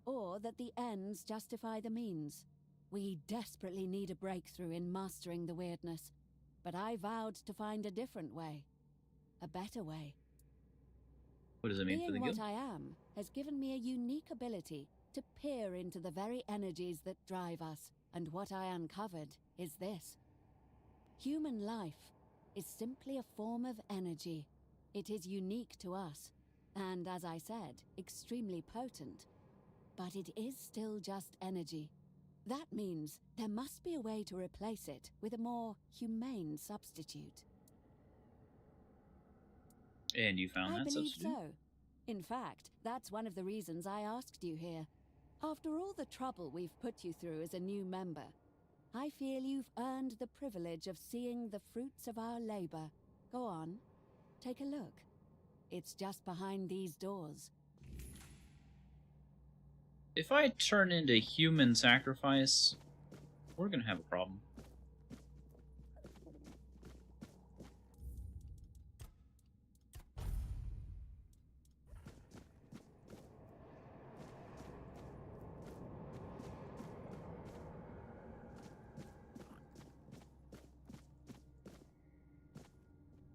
or that the ends justify the means. We desperately need a breakthrough in mastering the weirdness, but I vowed to find a different way. A better way. What does it mean for the Being guild? what I am has given me a unique ability to peer into the very energies that drive us, and what I uncovered is this. Human life is simply a form of energy. It is unique to us, and as I said, extremely potent. But it is still just energy. That means there must be a way to replace it with a more humane substitute. And you found I that believe substitute? so. In fact, that's one of the reasons I asked you here. After all the trouble we've put you through as a new member, I feel you've earned the privilege of seeing the fruits of our labor. Go on, take a look. It's just behind these doors. If I turn into human sacrifice, we're gonna have a problem.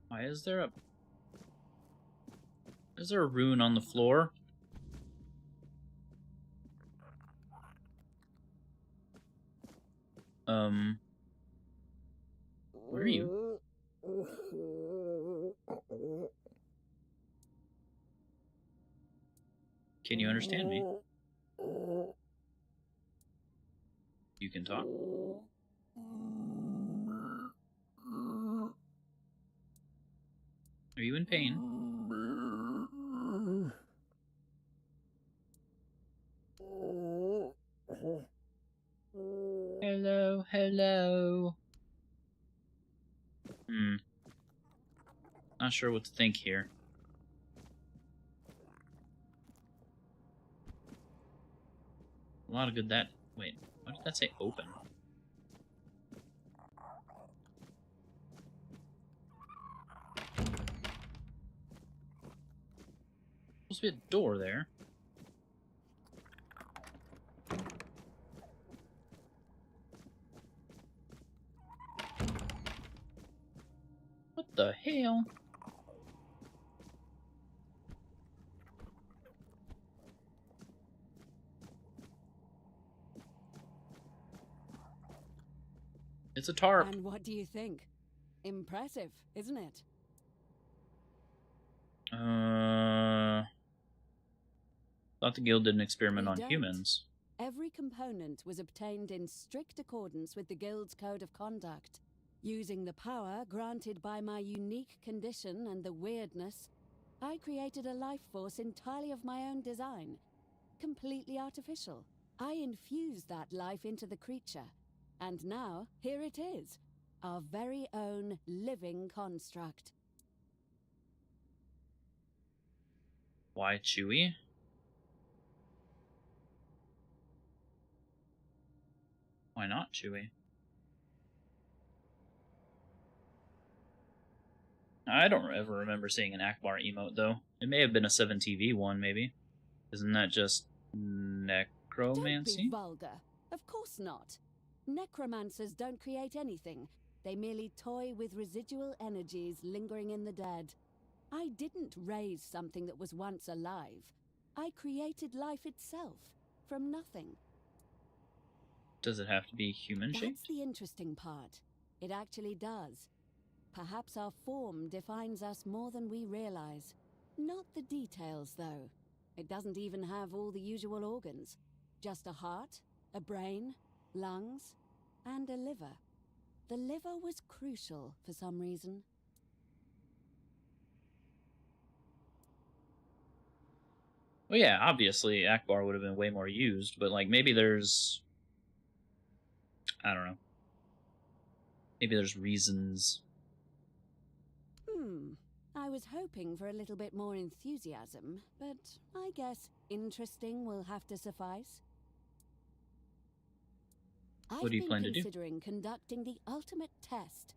Why is there a... Is there a rune on the floor? Where are you? Can you understand me? You can talk? Are you in pain? Hello, hello. Not sure what to think here. A lot of good that... Wait, why did that say open? Supposed to be a door there. What the hell? It's a tarp. And what do you think? Impressive, isn't it? Thought the guild did an experiment We on don't. humans. Every component was obtained in strict accordance with the Guild's code of conduct. Using the power granted by my unique condition and the weirdness, I created a life force entirely of my own design. Completely artificial. I infused that life into the creature. And now, here it is. Our very own living construct. Why Chewy? Why not Chewy? I don't ever remember seeing an Akbar emote, though. It may have been a 7TV one, maybe. Isn't that just necromancy? Don't be vulgar. Of course not. Necromancers don't create anything. They merely toy with residual energies lingering in the dead. I didn't raise something that was once alive. I created life itself, from nothing. Does it have to be human-shaped? That's the interesting part. It actually does. Perhaps our form defines us more than we realize. Not the details, though. It doesn't even have all the usual organs. Just a heart, a brain, lungs, and a liver. The liver was crucial for some reason. Well, yeah, obviously Akbar would have been way more used, but like maybe there's... I don't know. Maybe there's reasons. I was hoping for a little bit more enthusiasm, but I guess interesting will have to suffice. What do you plan to do? I've been considering conducting the ultimate test.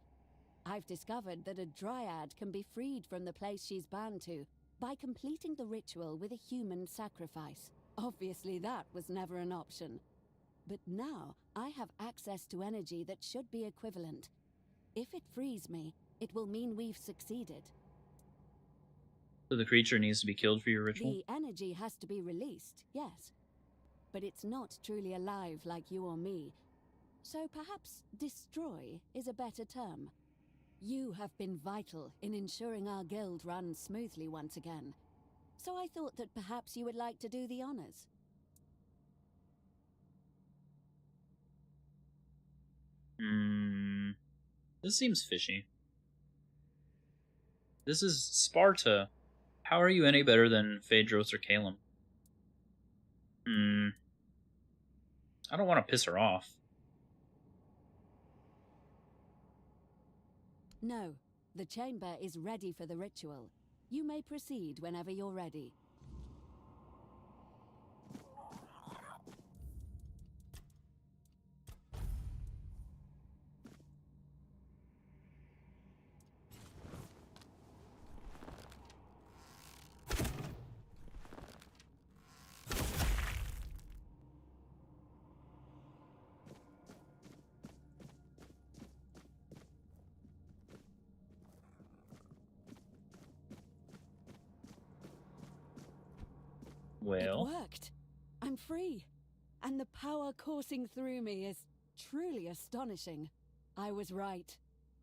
I've discovered that a dryad can be freed from the place she's bound to by completing the ritual with a human sacrifice. Obviously that was never an option. But now I have access to energy that should be equivalent. If it frees me, it will mean we've succeeded. So the creature needs to be killed for your ritual? The energy has to be released, yes. But it's not truly alive like you or me. So perhaps destroy is a better term. You have been vital in ensuring our guild runs smoothly once again. So I thought that perhaps you would like to do the honors. This seems fishy. This is Sparta. How are you any better than Phaedros or Calum? I don't want to piss her off. No, the chamber is ready for the ritual. You may proceed whenever you're ready. Well, It worked. I'm free. And the power coursing through me is truly astonishing. I was right.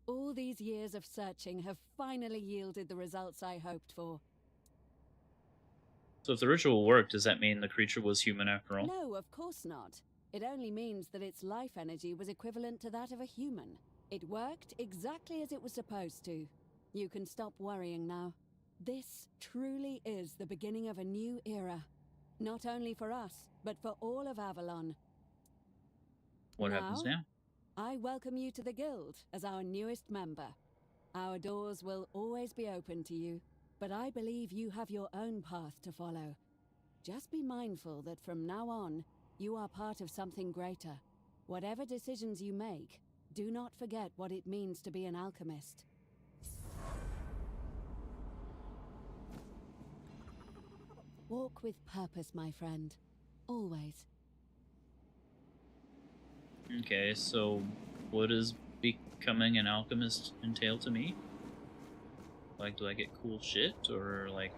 All these years of searching have finally yielded the results I hoped for. So if the ritual worked, does that mean the creature was human after all? No, of course not. It only means that its life energy was equivalent to that of a human. It worked exactly as it was supposed to. You can stop worrying now. This truly is the beginning of a new era. Not only for us, but for all of Avalon. What happens now? I welcome you to the Guild as our newest member. Our doors will always be open to you, but I believe you have your own path to follow. Just be mindful that from now on, you are part of something greater. Whatever decisions you make, do not forget what it means to be an alchemist. Walk with purpose, my friend. Always. Okay, so what does becoming an alchemist entail to me? Like, do I get cool shit, or, like,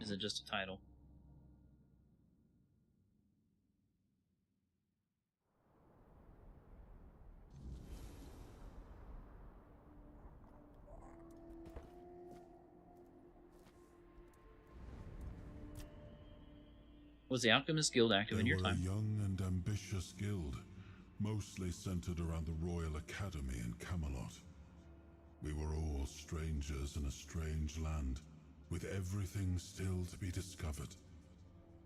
is it just a title? Was the Alchemist Guild active in your time? They were a young and ambitious guild, mostly centered around the Royal Academy in Camelot. We were all strangers in a strange land, with everything still to be discovered.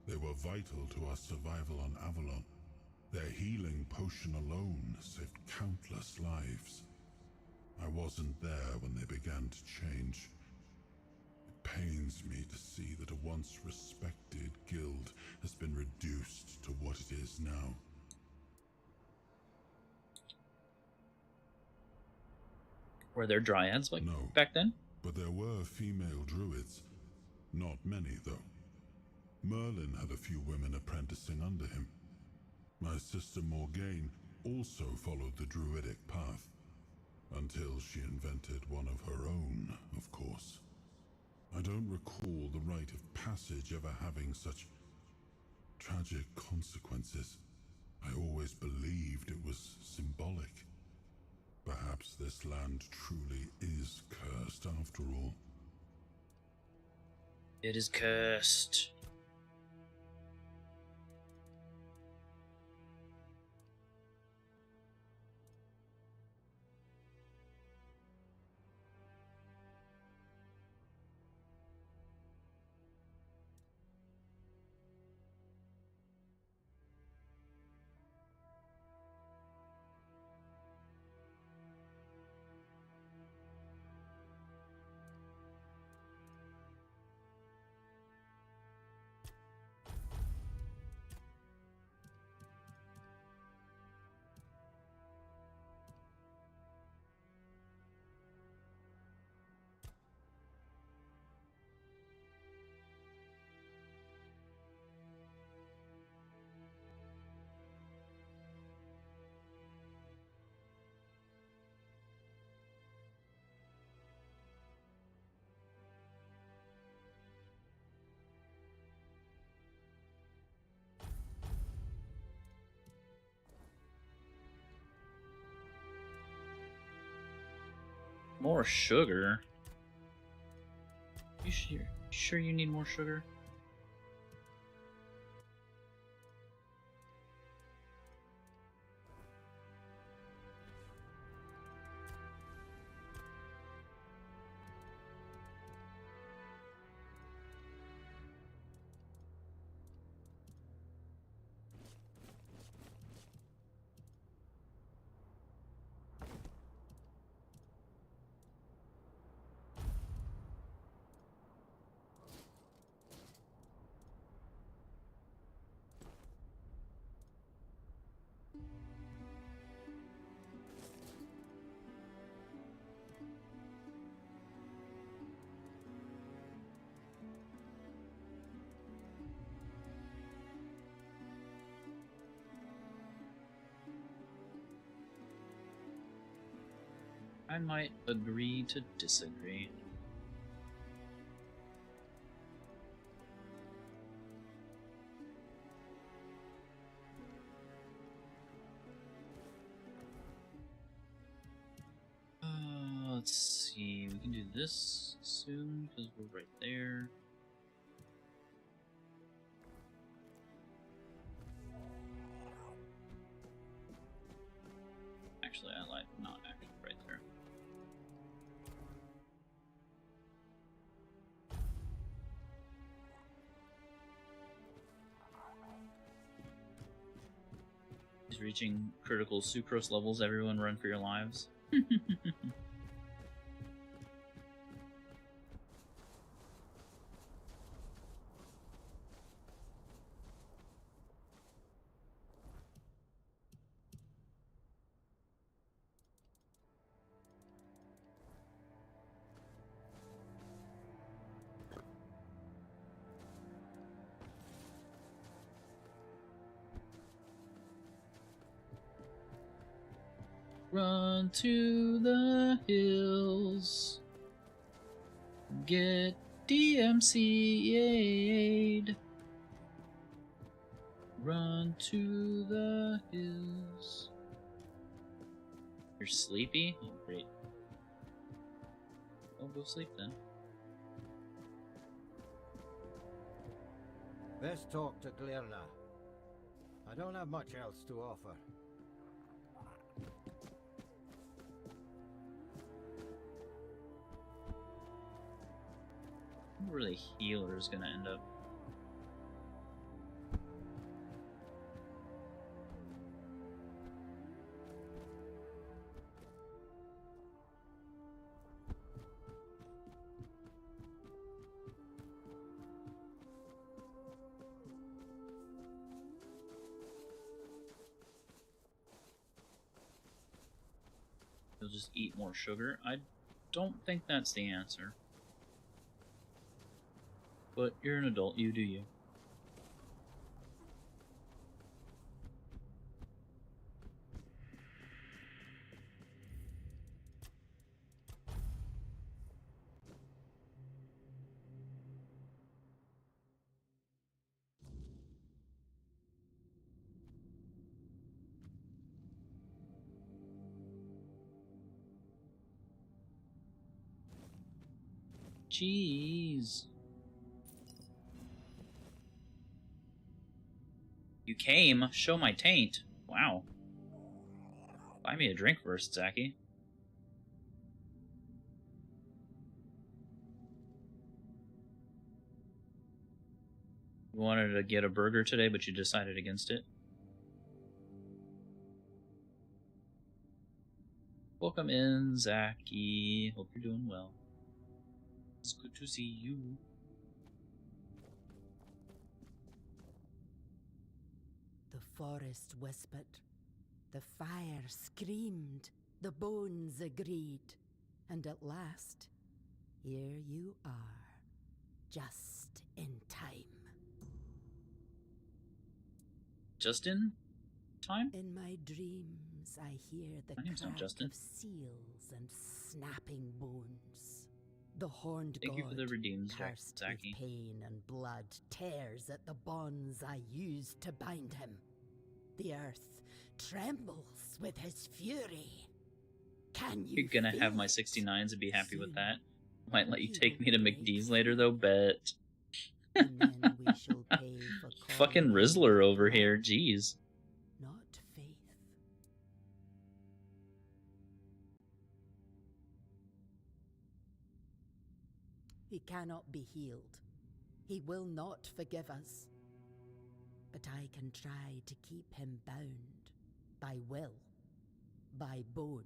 They were vital to our survival on Avalon. Their healing potion alone saved countless lives. I wasn't there when they began to change. It pains me to see that a once respected guild has been reduced to what it is now. Were there dryads like No, back then? but there were female druids. Not many, though. Merlin had a few women apprenticing under him. My sister Morgaine also followed the druidic path, until she invented one of her own, of course. I don't recall the rite of passage ever having such tragic consequences. I always believed it was symbolic. Perhaps this land truly is cursed after all. It is cursed. More sugar? You sure you need more sugar? I might agree to disagree. Let's see, we can do this. assume, because we're right there. Actually, I lied. Not actually right there. He's reaching critical sucrose levels. Everyone run for your lives. Run to the hills. Get DMCA'd. Run to the hills. You're sleepy? Oh, great. I'll go sleep then. Best talk to Glirna. I don't have much else to offer. Where the healer is gonna end up? You'll just eat more sugar? I don't think that's the answer. But you're an adult, you do you. Jeez. You came? Show my taint. Wow. Buy me a drink first, Zaki. You wanted to get a burger today, but you decided against it. Welcome in, Zaki. Hope you're doing well. It's good to see you. The forest whispered, the fire screamed, the bones agreed, and at last, here you are, just in time. Just in time? In my dreams, I hear the My name's not crack Justin. of seals and snapping bones. The horned Thank you for god, the redeems, cursed Zaki. with pain and blood, tears at the bonds I used to bind him. The earth trembles with his fury. Can you You're gonna feel have my it? 69s and be happy with Soon that. Might let you he take will me to break McDee's later though, bet. And then we shall pay for Fucking calling him Rizzler over blood, here, jeez. not faith. He cannot be healed. He will not forgive us. But I can try to keep him bound by will, by bone,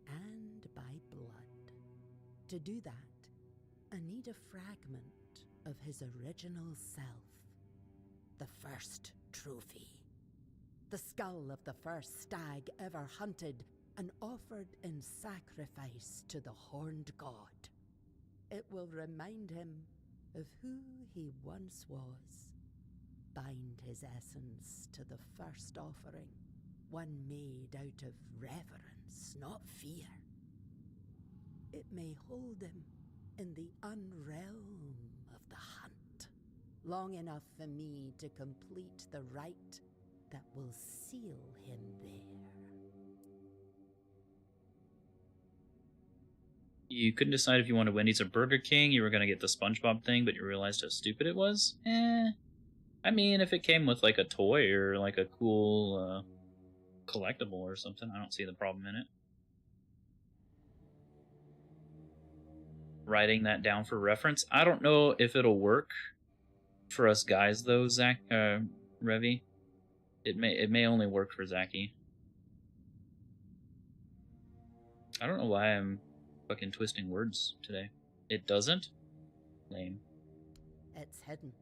and by blood. To do that, I need a fragment of his original self, the first trophy. The skull of the first stag ever hunted and offered in sacrifice to the horned god. It will remind him of who he once was. Bind his essence to the first offering, one made out of reverence, not fear. It may hold him in the unrealm of the hunt, long enough for me to complete the rite that will seal him there. You couldn't decide if you wanted Wendy's or Burger King. You were going to get the SpongeBob thing, but you realized how stupid it was. I mean, if it came with like a toy or like a cool collectible or something, I don't see the problem in it. Writing that down for reference. I don't know if it'll work for us guys though, Zach, Revy. It may only work for Zachy. I don't know why I'm fucking twisting words today. It doesn't? Lame. It's hidden,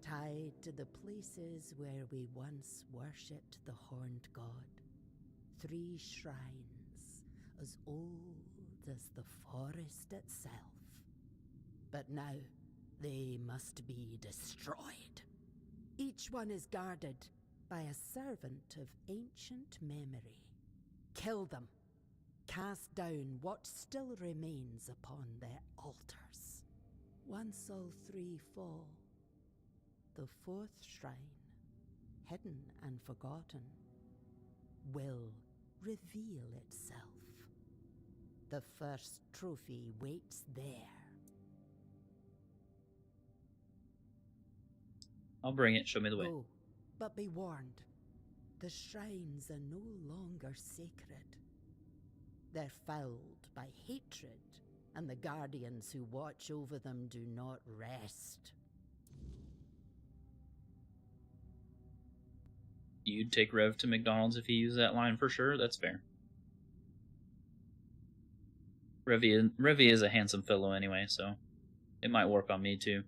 tied to the places where we once worshipped the horned god. 3 shrines, as old as the forest itself. But now, they must be destroyed. Each one is guarded by a servant of ancient memory. Kill them. Cast down what still remains upon their altars. Once all 3 fall, the 4th shrine, hidden and forgotten, will reveal itself. The first trophy waits there. I'll bring it. Show me the way. Go, but be warned. The shrines are no longer sacred. They're fouled by hatred, and the guardians who watch over them do not rest. You'd take Rev to McDonald's if he used that line for sure. That's fair. Revy is a handsome fellow anyway, so it might work on me too.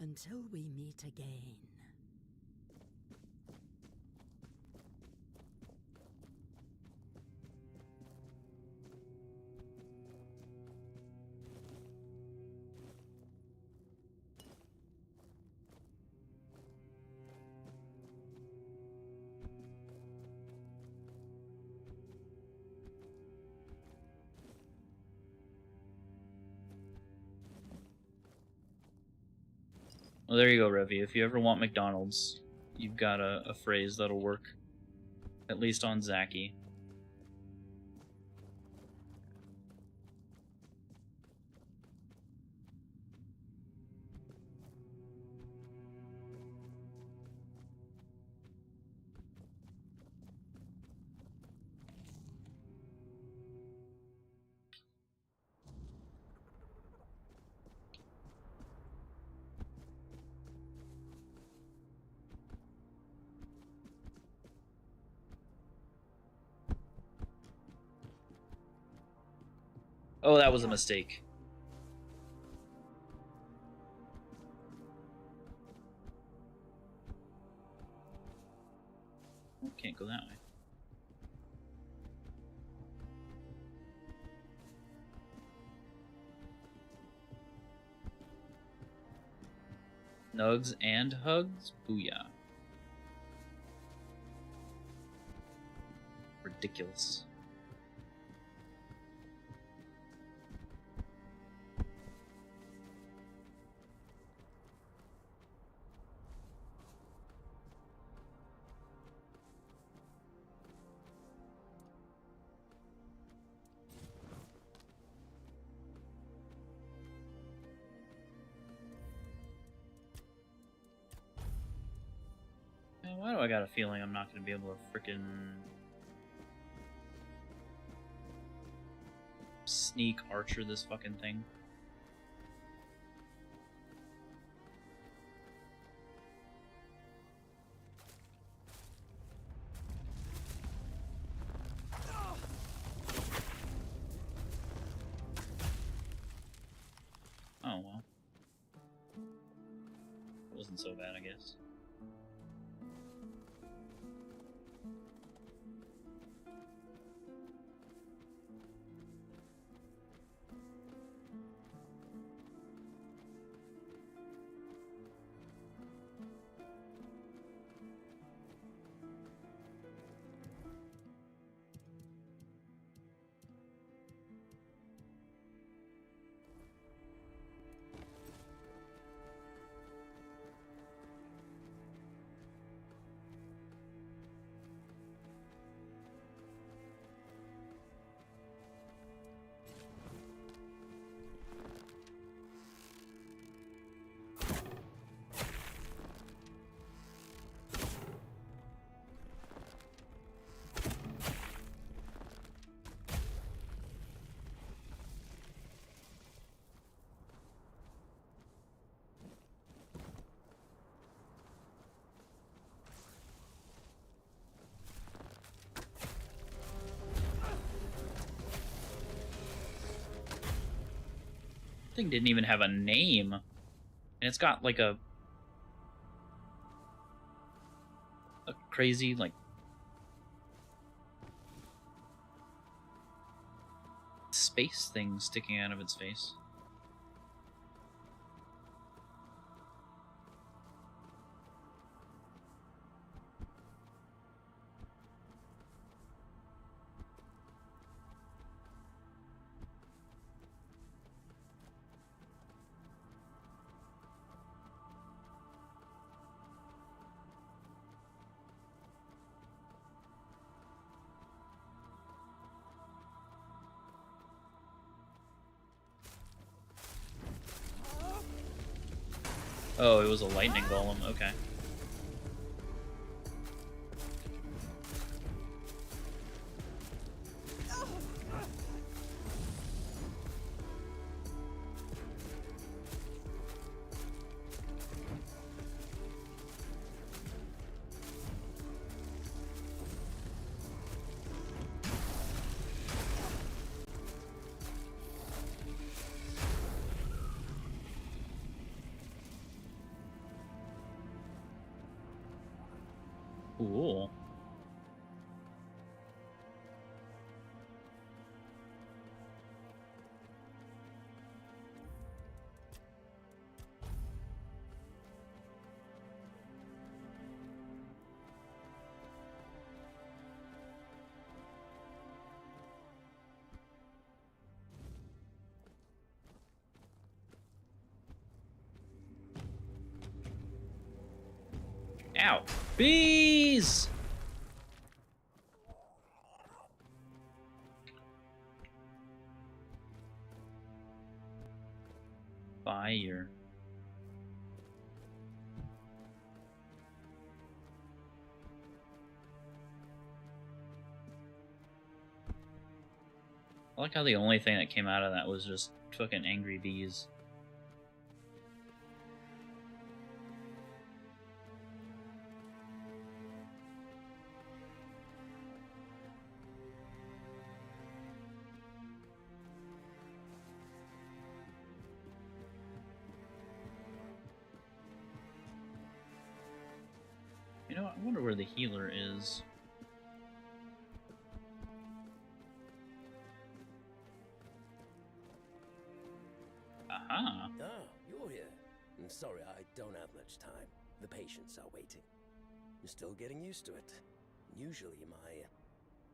Until we meet again. Well, there you go, Revy. If you ever want McDonald's, you've got a phrase that'll work. At least on Zachy. Oh, that was a mistake. Can't go that way. Nugs and hugs? Booyah. Ridiculous. Why do I got a feeling I'm not going to be able to frickin' sneak archer this fucking thing? Oh well. It wasn't so bad, I guess. thing didn't even have a name. And it's got like a crazy, like, space thing sticking out of its face. Oh, it was a lightning golem, okay. Cool. Ow. Bees! Fire. I like how the only thing that came out of that was just fucking angry bees. You know, I wonder where the healer is. Aha. Ah, you're here. I'm sorry, I don't have much time. The patients are waiting. I'm still getting used to it. Usually my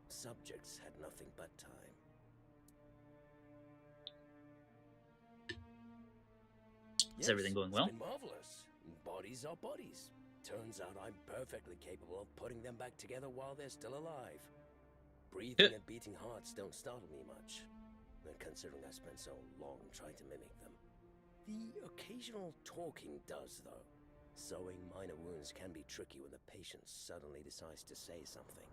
subjects had nothing but time. Is everything going well? It's been marvelous. Bodies are bodies. Turns out I'm perfectly capable of putting them back together while they're still alive. Breathing and beating hearts don't startle me much, considering I spent so long trying to mimic them. The occasional talking does, though. Sewing minor wounds can be tricky when the patient suddenly decides to say something.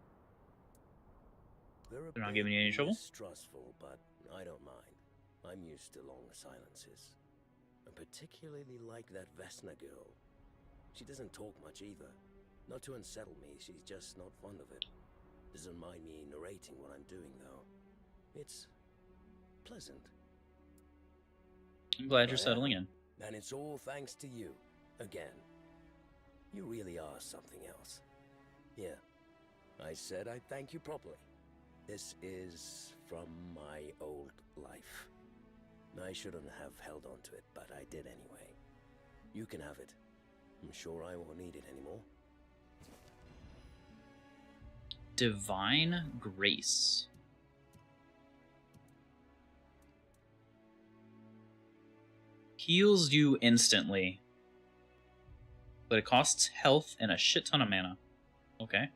They're not giving you any trouble? Stressful, but I don't mind. I'm used to long silences. I particularly like that Vesna girl. She doesn't talk much either. Not to unsettle me, she's just not fond of it. Doesn't mind me narrating what I'm doing, though. It's pleasant. I'm glad you're settling in. And it's all thanks to you, again. You really are something else. Yeah, I said I'd thank you properly. This is from my old life. I shouldn't have held on to it, but I did anyway. You can have it. I'm sure I won't need it anymore. Divine Grace. Heals you instantly, but it costs health and a shit ton of mana. Okay.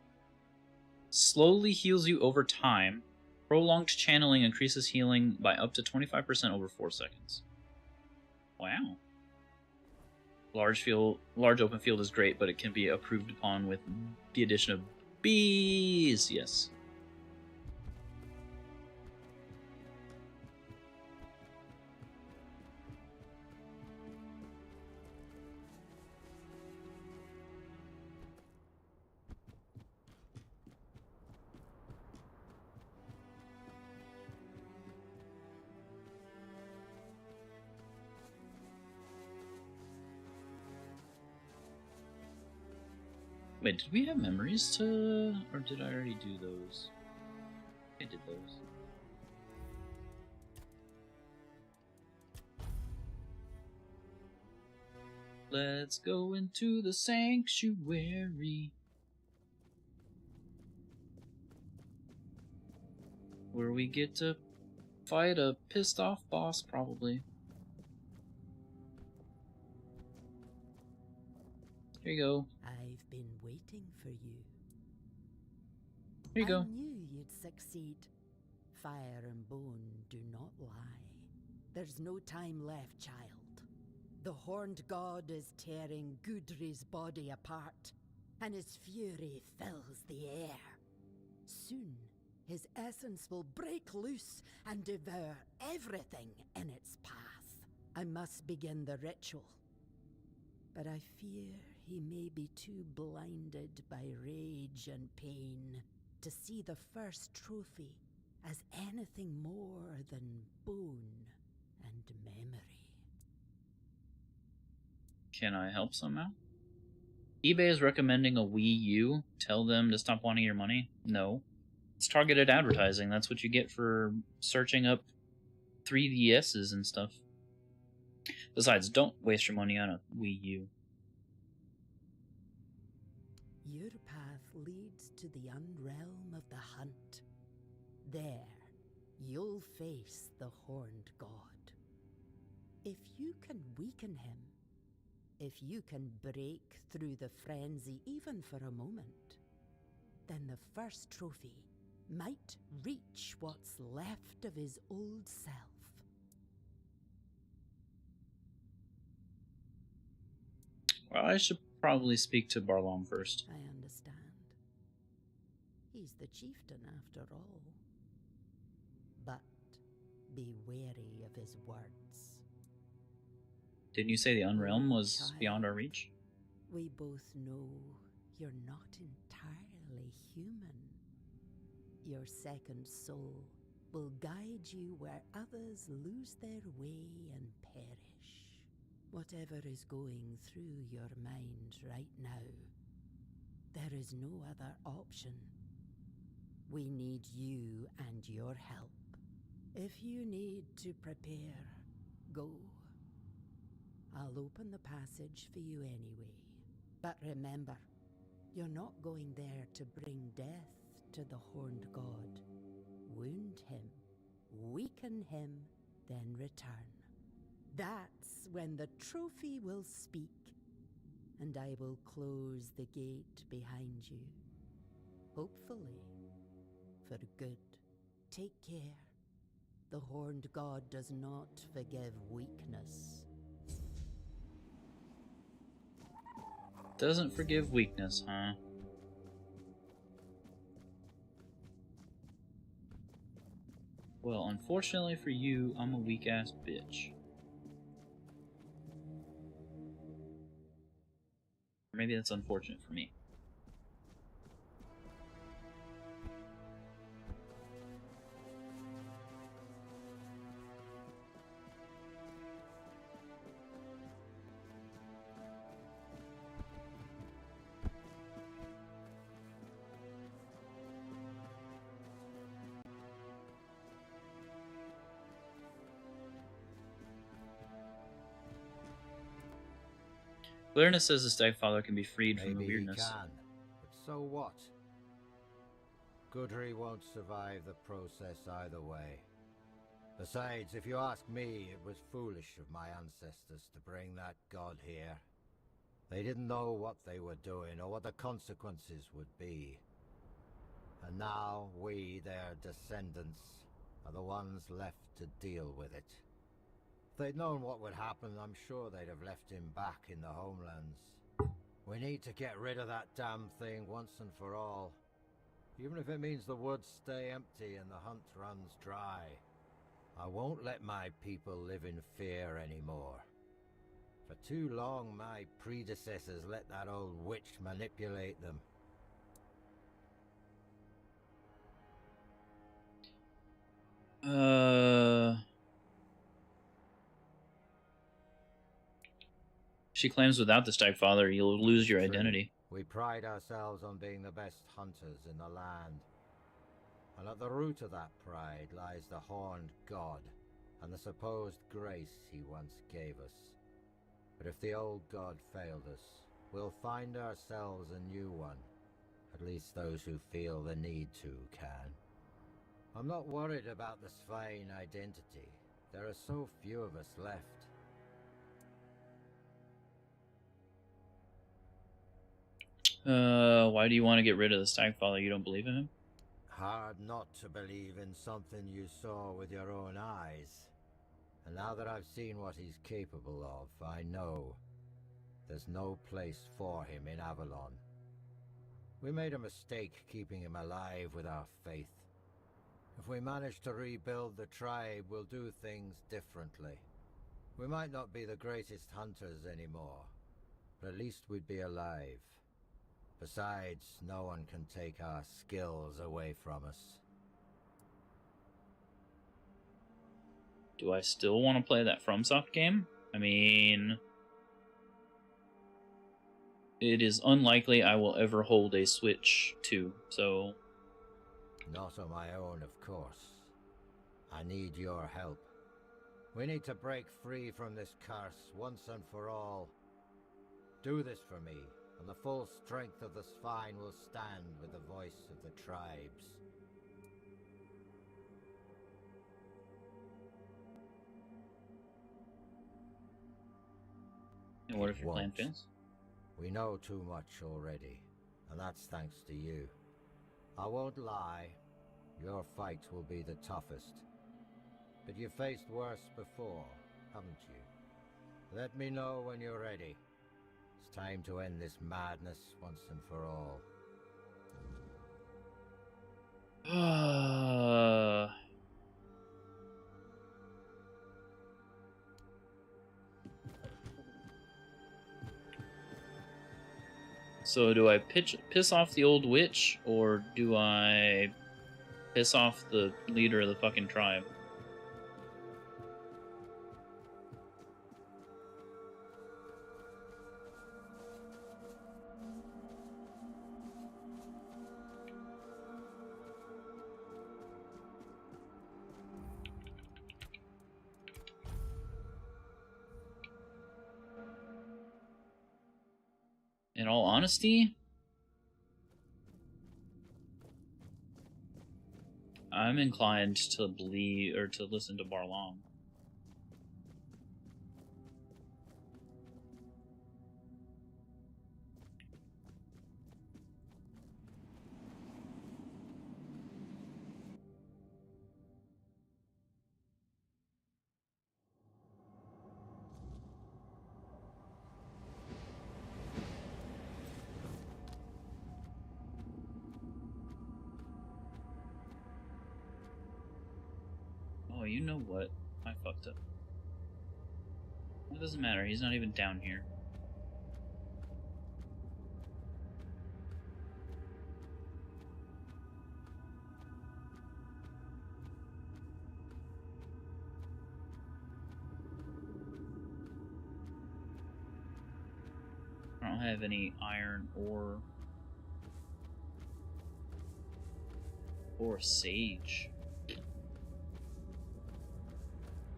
Slowly heals you over time. Prolonged channeling increases healing by up to 25% over 4 seconds. Wow. Large open field is great, but it can be improved upon with the addition of bees. Yes. Wait, did we have memories to... or did I already do those? I did those. Let's go into the sanctuary. Where we get to fight a pissed off boss, probably. Here you go. I've been waiting for you. Here you go. I knew you'd succeed. Fire and bone do not lie. There's no time left, child. The horned god is tearing Gudri's body apart, and his fury fills the air. Soon, his essence will break loose and devour everything in its path. I must begin the ritual. But I fear he may be too blinded by rage and pain to see the first trophy as anything more than bone and memory. Can I help somehow? eBay is recommending a Wii U. Tell them to stop wanting your money? No. It's targeted advertising. That's what you get for searching up 3DSs and stuff. Besides, don't waste your money on a Wii U. Your path leads to the unrealm of the hunt. There, you'll face the horned god. If you can weaken him, if you can break through the frenzy even for a moment, then the first trophy might reach what's left of his old self. Well, I should probably speak to Barlom first. I understand. He's the chieftain after all. But be wary of his words. Didn't you say the Unrealm was beyond our reach? We both know you're not entirely human. Your second soul will guide you where others lose their way and perish. Whatever is going through your mind right now, there is no other option. We need you and your help. If you need to prepare, go. I'll open the passage for you anyway. But remember, you're not going there to bring death to the horned god. Wound him, weaken him, then return. That's when the trophy will speak, and I will close the gate behind you. Hopefully, for good. Take care. The horned god does not forgive weakness. Doesn't forgive weakness, huh? Well, unfortunately for you, I'm a weak-ass bitch. Or maybe that's unfortunate for me. Clearness says the Stagfather can be freed from the weirdness. Maybe he can, but so what? Gudri won't survive the process either way. Besides, if you ask me, it was foolish of my ancestors to bring that god here. They didn't know what they were doing or what the consequences would be. And now we, their descendants, are the ones left to deal with it. If they'd known what would happen, I'm sure they'd have left him back in the homelands. We need to get rid of that damn thing once and for all. Even if it means the woods stay empty and the hunt runs dry. I won't let my people live in fear anymore. For too long, my predecessors let that old witch manipulate them. She claims without the Stagfather, you'll lose your True. identity. We pride ourselves on being the best hunters in the land. And at the root of that pride lies the horned god and the supposed grace he once gave us. But if the old god failed us, we'll find ourselves a new one. At least those who feel the need to can. I'm not worried about the Svein identity. There are so few of us left. Why do you want to get rid of the Stagfather? You don't believe in him? Hard not to believe in something you saw with your own eyes. And now that I've seen what he's capable of, I know there's no place for him in Avalon. We made a mistake keeping him alive with our faith. If we manage to rebuild the tribe, we'll do things differently. We might not be the greatest hunters anymore, but at least we'd be alive. Besides, no one can take our skills away from us. Do I still want to play that FromSoft game? I mean, it is unlikely I will ever hold a Switch 2, so... Not on my own, of course. I need your help. We need to break free from this curse once and for all. Do this for me, and the full strength of the Svein will stand with the voice of the tribes. And what if your plan fails? We know too much already, and that's thanks to you. I won't lie, your fight will be the toughest. But you've faced worse before, haven't you? Let me know when you're ready. It's time to end this madness once and for all. So do I piss off the old witch, or do I piss off the leader of the fucking tribe? In all honesty, I'm inclined to believe or to listen to Barlong. Oh, you know what? I fucked up. It doesn't matter, he's not even down here. I don't have any iron or sage.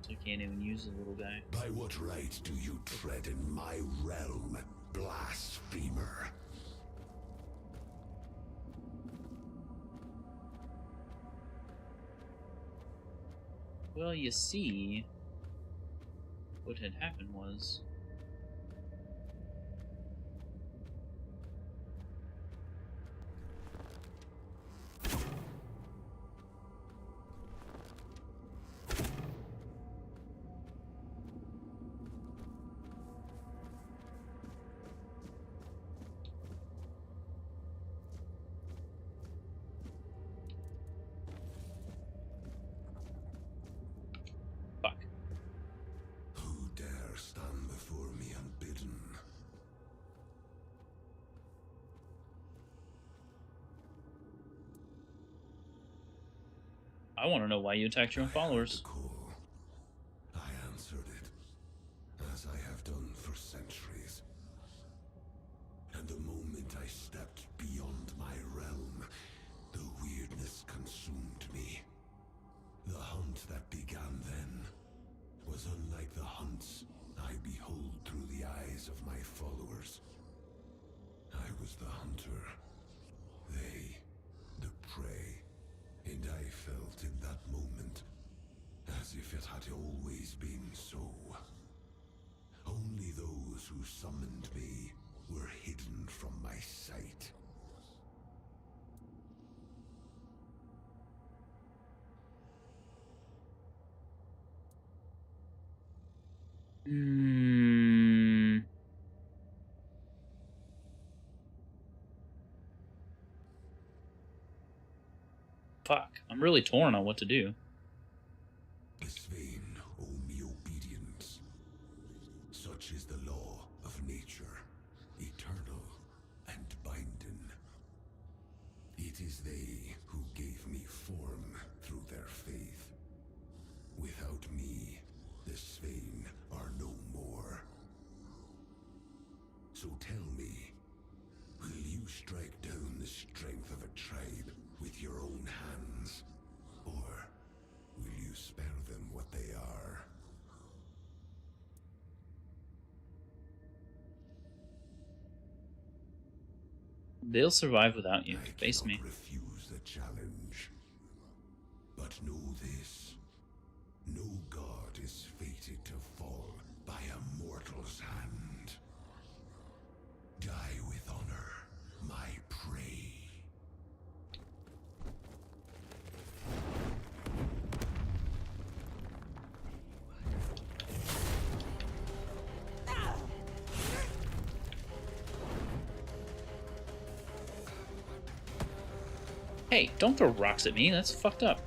I can't even use the little guy. By what right do you tread in my realm, blasphemer? Well, you see, what had happened was... I want to know why you attacked your own followers. I answered it, as I have done for centuries. And the moment I like the hunts I behold through the eyes of my followers. I was the hunter, they the prey, and I felt in that moment as if it had always been so. Only those who summoned me were hidden from my sight. Fuck. I'm really torn on what to do. The Svein owe me obedience. Such is the law of nature, eternal and binding. It is they who gave me form through their faith. Without me, the Svein are no more. So tell me, will you strike down the strength of a tribe with your own hands? Or will you spare them what they are? They'll survive without you. I Face me. cannot refuse the challenge. But know this. No god is fated to fall by a mortal's hand. Die with honor, my prey. Hey, don't throw rocks at me. That's fucked up.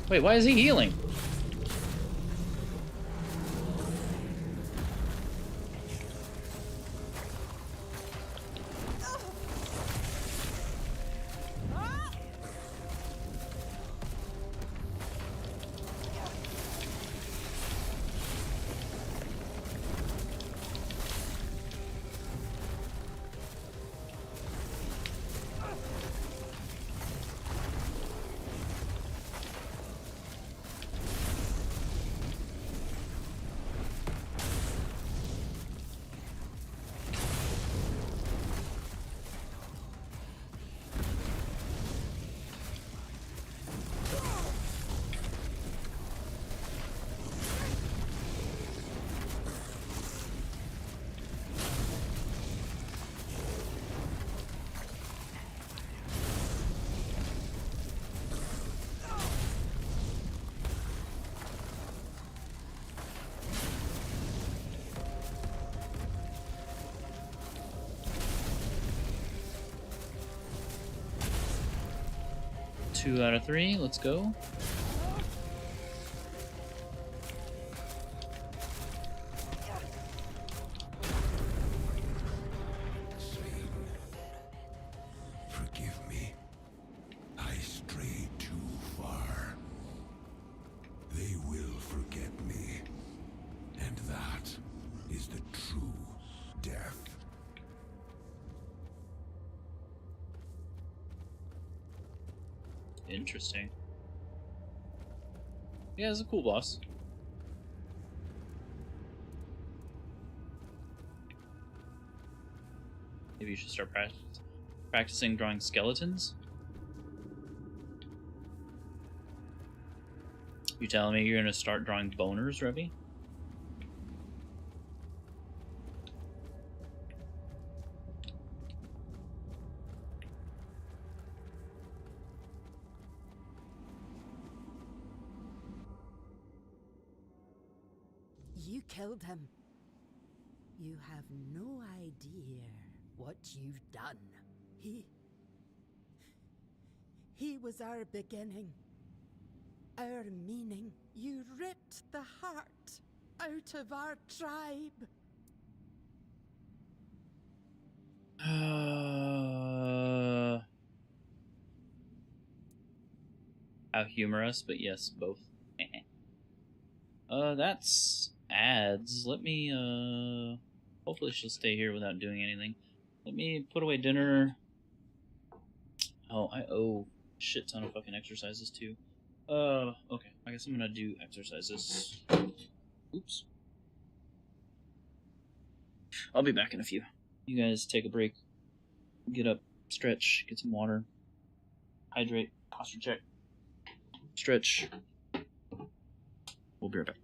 Wait, why is he healing? Two out of three. Let's go. Svein, forgive me. I strayed too far. They will forget me. And that is the true death. Interesting. Yeah, it's a cool boss. Maybe you should start practicing drawing skeletons. You telling me you're gonna start drawing boners, Revy? You killed him. You have no idea what you've done. He was our beginning, our meaning. You ripped the heart out of our tribe. How humorous, but yes, both. That's ads. Let me, hopefully she'll stay here without doing anything. Let me put away dinner. Oh, I owe a shit ton of fucking exercises too. Okay. I guess I'm gonna do exercises. Oops. I'll be back in a few. You guys take a break. Get up, stretch, get some water, hydrate, posture check, stretch. We'll be right back.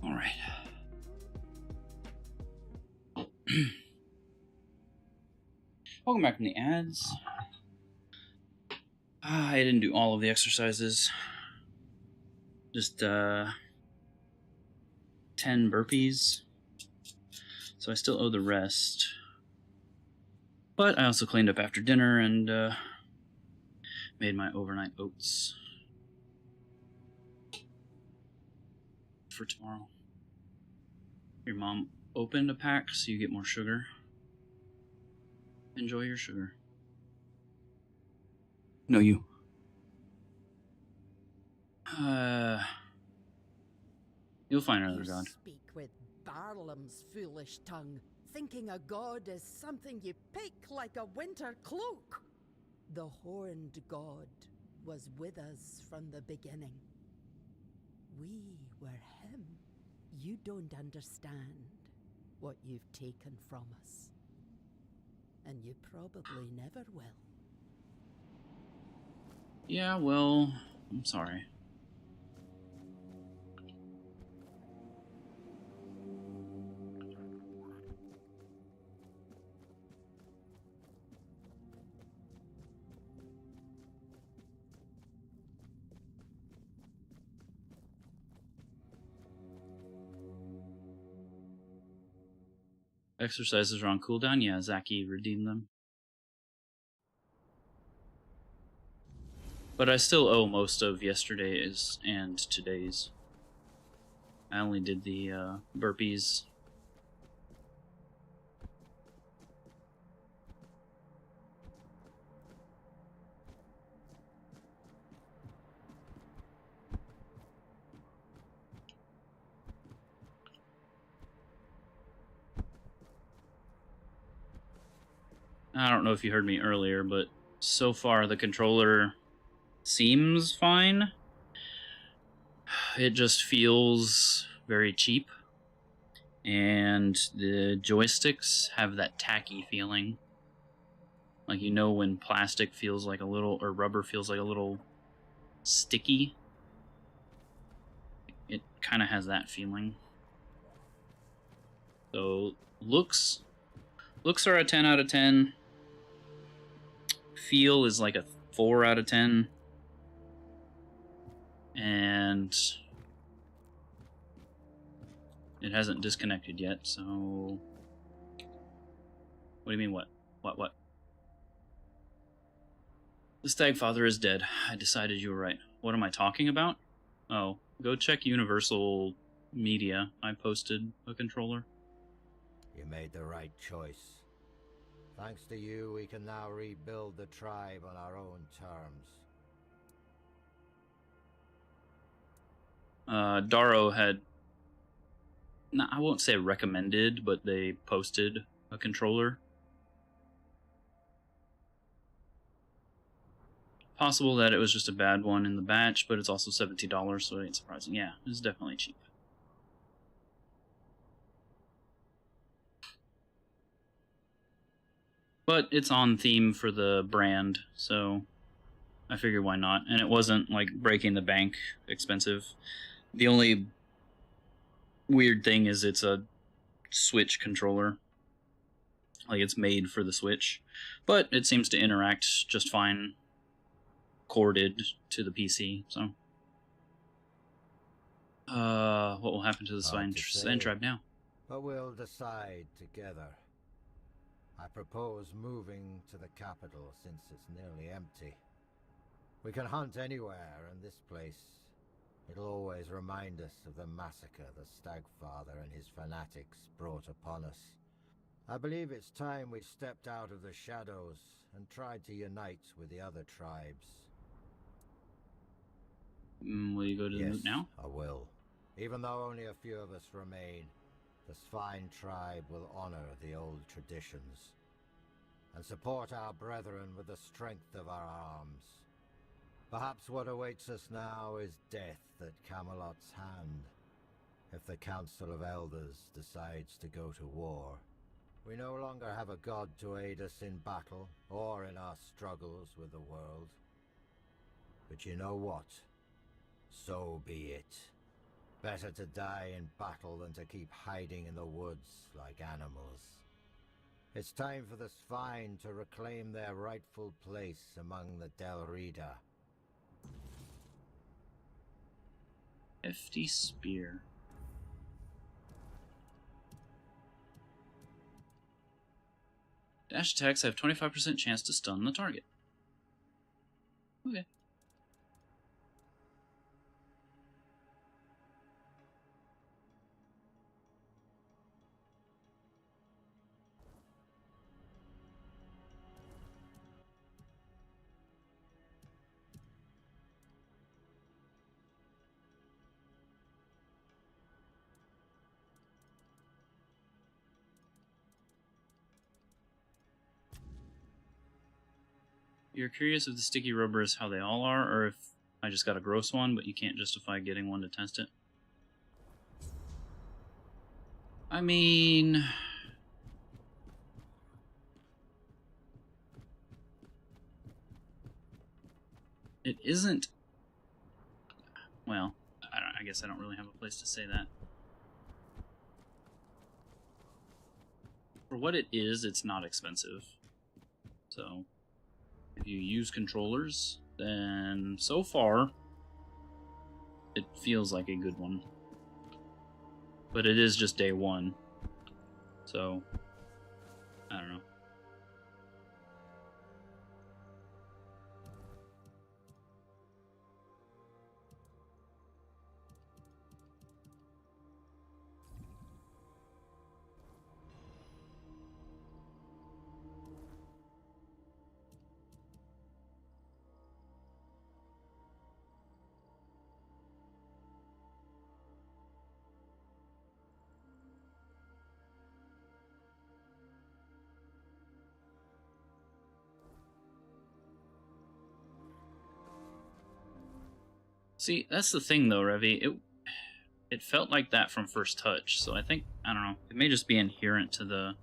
All right. Welcome back from the ads. I didn't do all of the exercises. Just 10 burpees. So I still owe the rest. But I also cleaned up after dinner and made my overnight oats for tomorrow. Your mom opened a pack so you get more sugar. Enjoy your sugar. No, you. You'll find another You god. speak with Barlam's foolish tongue, thinking a god is something you pick like a winter cloak. The horned god was with us from the beginning. We were him. You don't understand what you've taken from us. And you probably never will. Yeah, well, I'm sorry. Exercises are on cooldown. Yeah, Zaki redeemed them. But I still owe most of yesterday's and today's. I only did the burpees. I don't know if you heard me earlier, but so far the controller seems fine. It just feels very cheap. And the joysticks have that tacky feeling. Like, you know when plastic feels like a little, or rubber feels like a little sticky? It kind of has that feeling. So, looks are a 10 out of 10. Feel is like a 4 out of 10. And it hasn't disconnected yet, so... What do you mean, what? What? The Stagfather is dead. I decided you were right. What am I talking about? Oh, go check Universal Media. I posted a controller. You made the right choice. Thanks to you, we can now rebuild the tribe on our own terms. Darrow had... I won't say recommended, but they posted a controller. Possible that it was just a bad one in the batch, but it's also $70, so it ain't surprising. Yeah, it's definitely cheap. But it's on theme for the brand, so I figured why not. And it wasn't, like, breaking the bank expensive. The only weird thing is it's a Switch controller. Like, it's made for the Switch. But it seems to interact just fine corded to the PC, so... what will happen to the Swine Tribe now? But we'll decide together. I propose moving to the capital since it's nearly empty. We can hunt anywhere, and this place, it'll always remind us of the massacre the Stagfather and his fanatics brought upon us. I believe it's time we stepped out of the shadows and tried to unite with the other tribes. Will you go to the moot now? I will. Even though only a few of us remain, the Swine Tribe will honor the old traditions and support our brethren with the strength of our arms. Perhaps what awaits us now is death at Camelot's hand, if the Council of Elders decides to go to war. We no longer have a god to aid us in battle or in our struggles with the world. But you know what? So be it. Better to die in battle than to keep hiding in the woods like animals. It's time for the Swine to reclaim their rightful place among the Del Rida. Hefty spear. Dash attacks have 25% chance to stun the target. Okay. You're curious if the sticky rubber is how they all are, or if I just got a gross one, but you can't justify getting one to test it. I mean... it isn't... well, I guess I don't really have a place to say that. For what it is, it's not expensive. So, if you use controllers, then so far, it feels like a good one. But it is just day one. So, I don't know. See, that's the thing though, Revy. It felt like that from first touch, so I think, I don't know, it may just be inherent to the...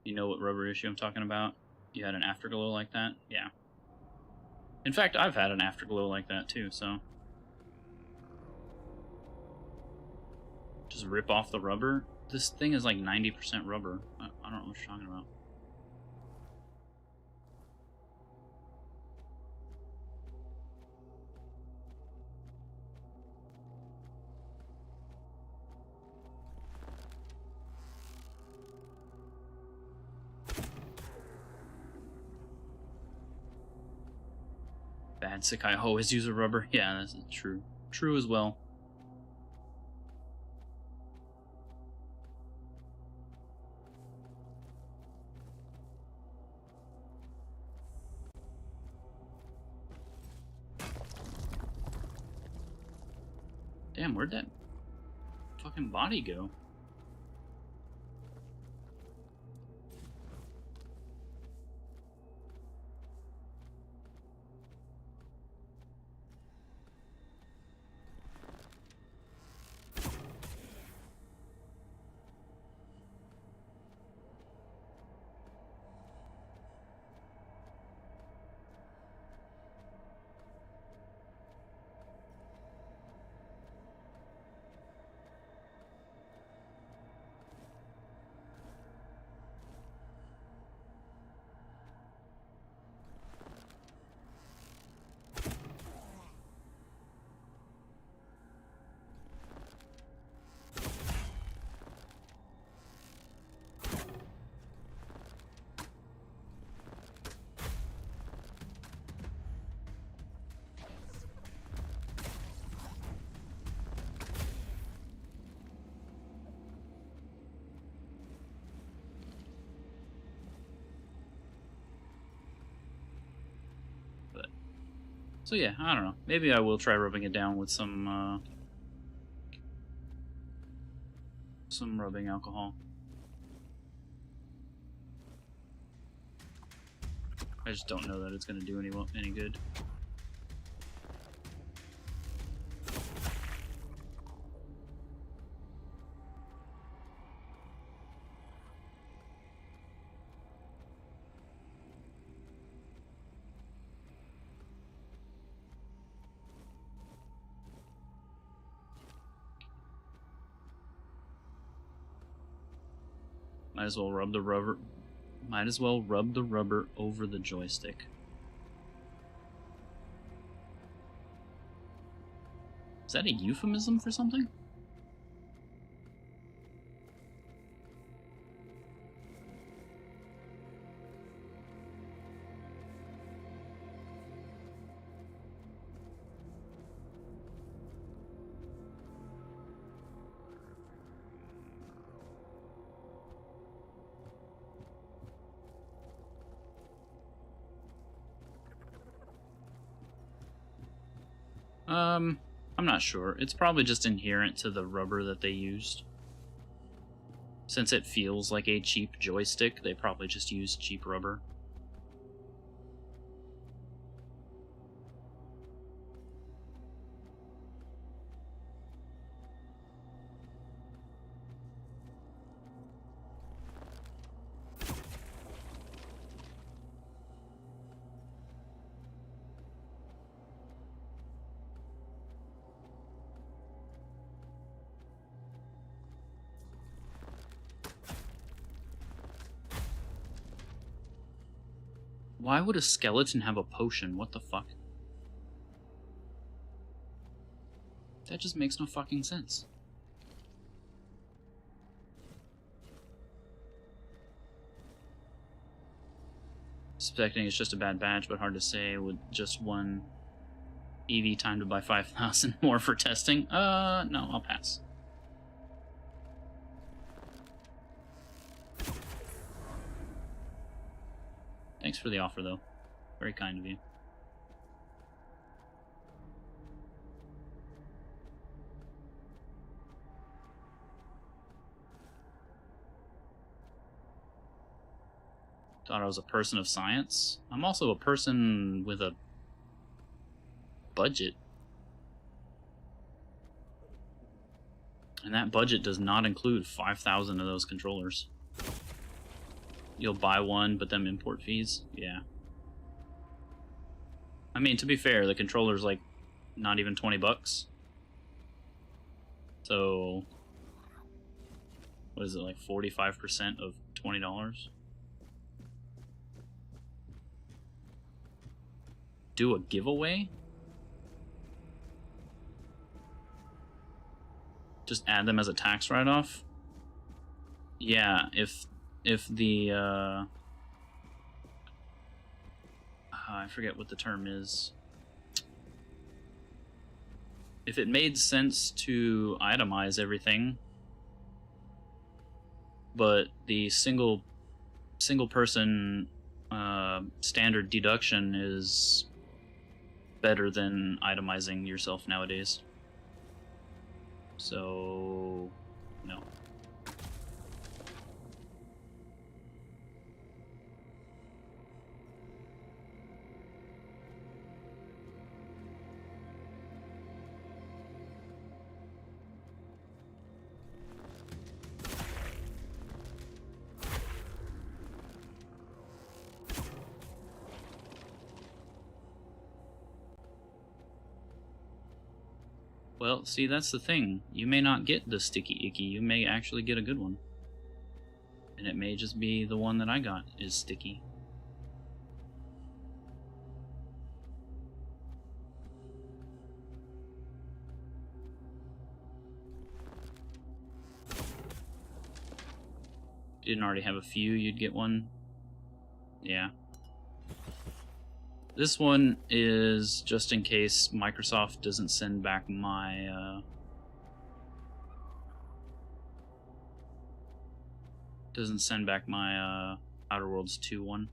You know what rubber issue I'm talking about? You had an afterglow like that? Yeah. In fact, I've had an afterglow like that too, so... just rip off the rubber? This thing is like 90% rubber. I don't know what you're talking about. Bad Sakai always use a rubber. Yeah, that's true. True as well. Damn, where'd that fucking body go? So yeah, I don't know. Maybe I will try rubbing it down with some rubbing alcohol. I just don't know that it's going to do any good. Might as well rub the rubber. Might as well rub the rubber over the joystick. Is that a euphemism for something? I'm not sure. It's probably just inherent to the rubber that they used. Since it feels like a cheap joystick, they probably just used cheap rubber. Why would a skeleton have a potion? What the fuck? That just makes no fucking sense. Suspecting it's just a bad badge, but hard to say with just one EV timed by 5,000 more for testing. No, I'll pass. Thanks for the offer, though. Very kind of you. Thought I was a person of science. I'm also a person with a budget. And that budget does not include 5,000 of those controllers. You'll buy one, but them import fees? Yeah. I mean, to be fair, the controller's like not even 20 bucks. So, what is it, like 45% of $20? Do a giveaway? Just add them as a tax write-off? Yeah, if the I forget what the term is. If it made sense to itemize everything, but the single person standard deduction is better than itemizing yourself nowadays. So, no. Well, see, that's the thing. You may not get the sticky icky, you may actually get a good one. And it may just be the one that I got is sticky. If you didn't already have a few, you'd get one. Yeah. This one is just in case Microsoft doesn't send back my Outer Worlds 2 one.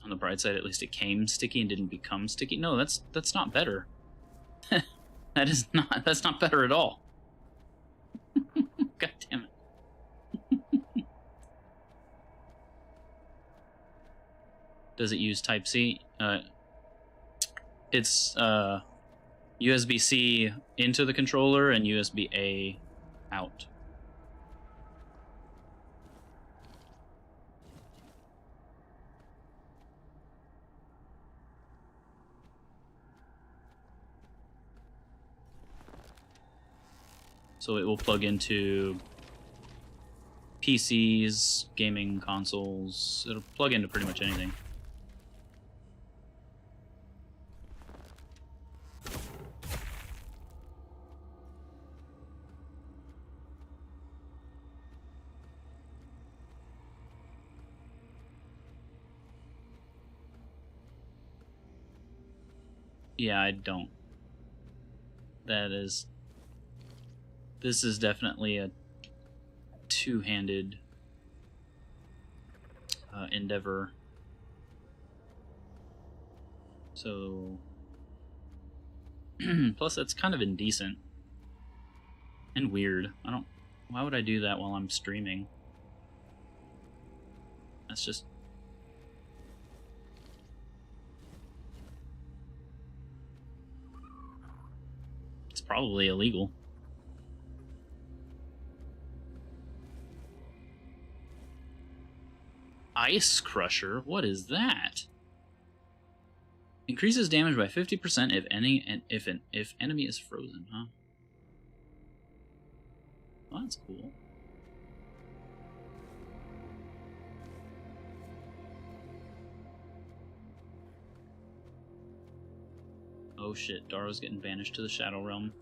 On the bright side, at least it came sticky and didn't become sticky. No, that's not better. That's not better at all. God damn it. Does it use Type-C? It's USB-C into the controller and USB-A out. So it will plug into PCs, gaming consoles. It'll plug into pretty much anything. Yeah, I don't. This is definitely a two-handed endeavor. So, plus that's kind of indecent and weird. Why would I do that while I'm streaming? That's just... It's probably illegal. Ice Crusher? What is that? Increases damage by 50% if enemy is frozen, huh? Well, that's cool. Oh shit, Daro's getting banished to the Shadow Realm.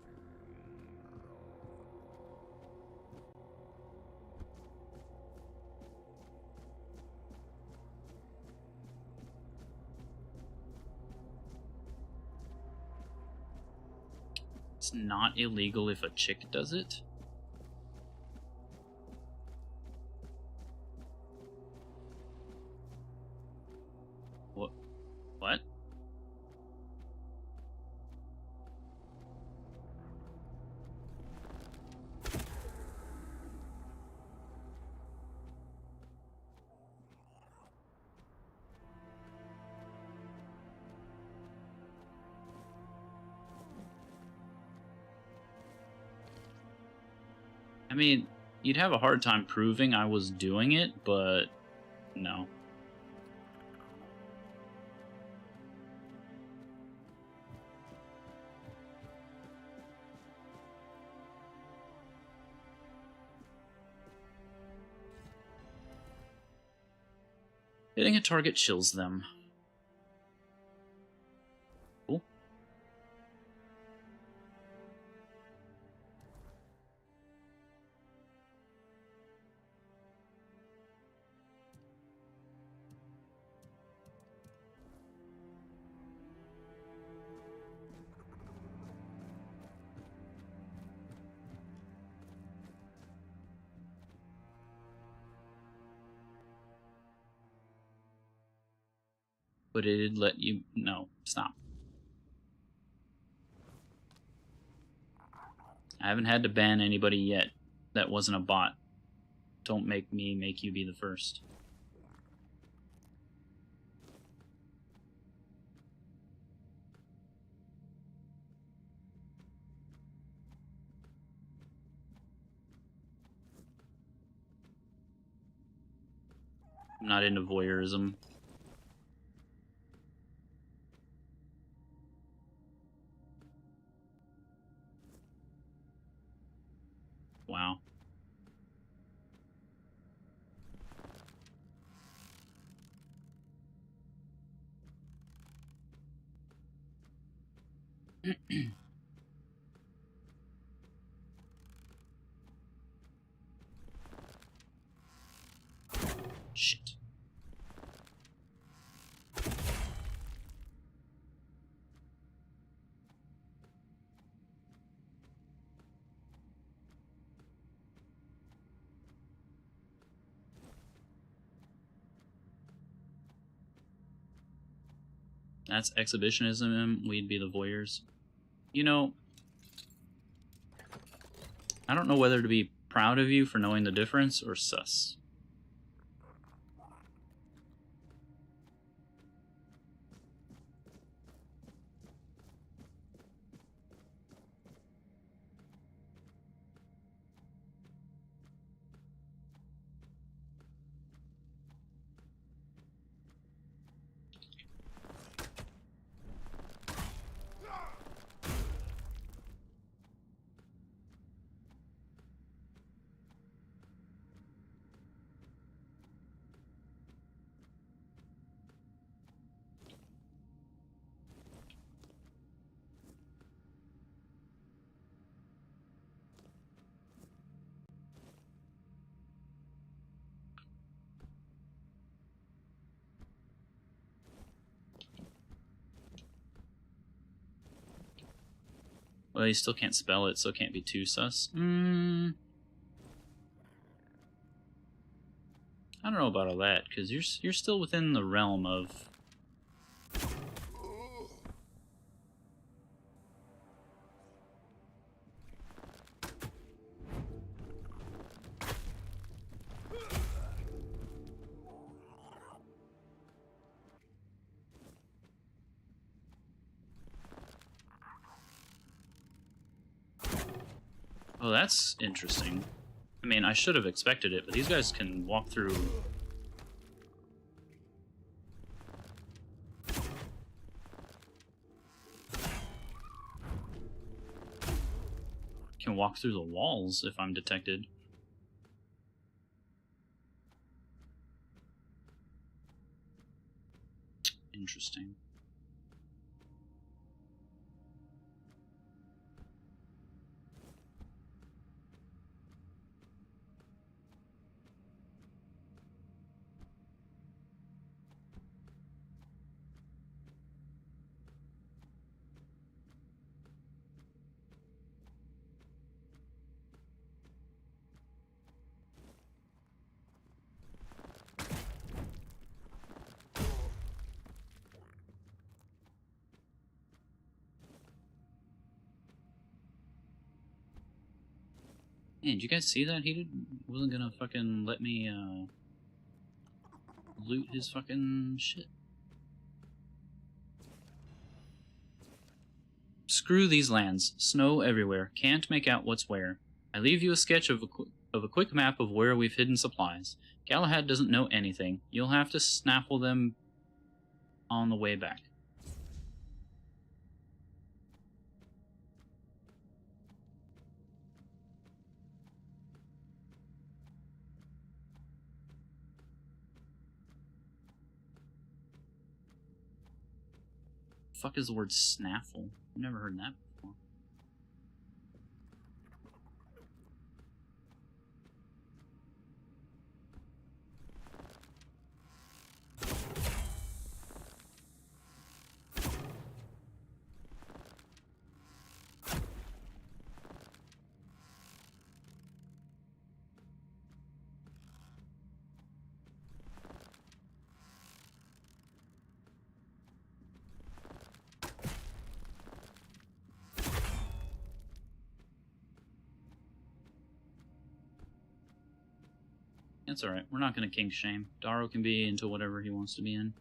It's not illegal if a chick does it. What? I mean, you'd have a hard time proving I was doing it, but no. Hitting a target chills them. Cool. But it'd let you... No, stop. I haven't had to ban anybody yet that wasn't a bot. Don't make me make you be the first. I'm not into voyeurism. Wow. Shit. That's exhibitionism, we'd be the voyeurs. You know, I don't know whether to be proud of you for knowing the difference or sus. Well, you still can't spell it, so it can't be too sus. I don't know about all that, because you're still within the realm of... Oh, that's interesting. I mean, I should have expected it, but these guys can walk through... Can walk through the walls if I'm detected. Interesting. Man, did you guys see that? He wasn't gonna fucking let me, loot his fucking shit. Screw these lands. Snow everywhere. Can't make out what's where. I leave you a sketch of a quick map of where we've hidden supplies. Galahad doesn't know anything. You'll have to snaffle them on the way back. Fuck is the word snaffle? I've never heard that before. That's alright. We're not gonna kink shame. Daro can be into whatever he wants to be in.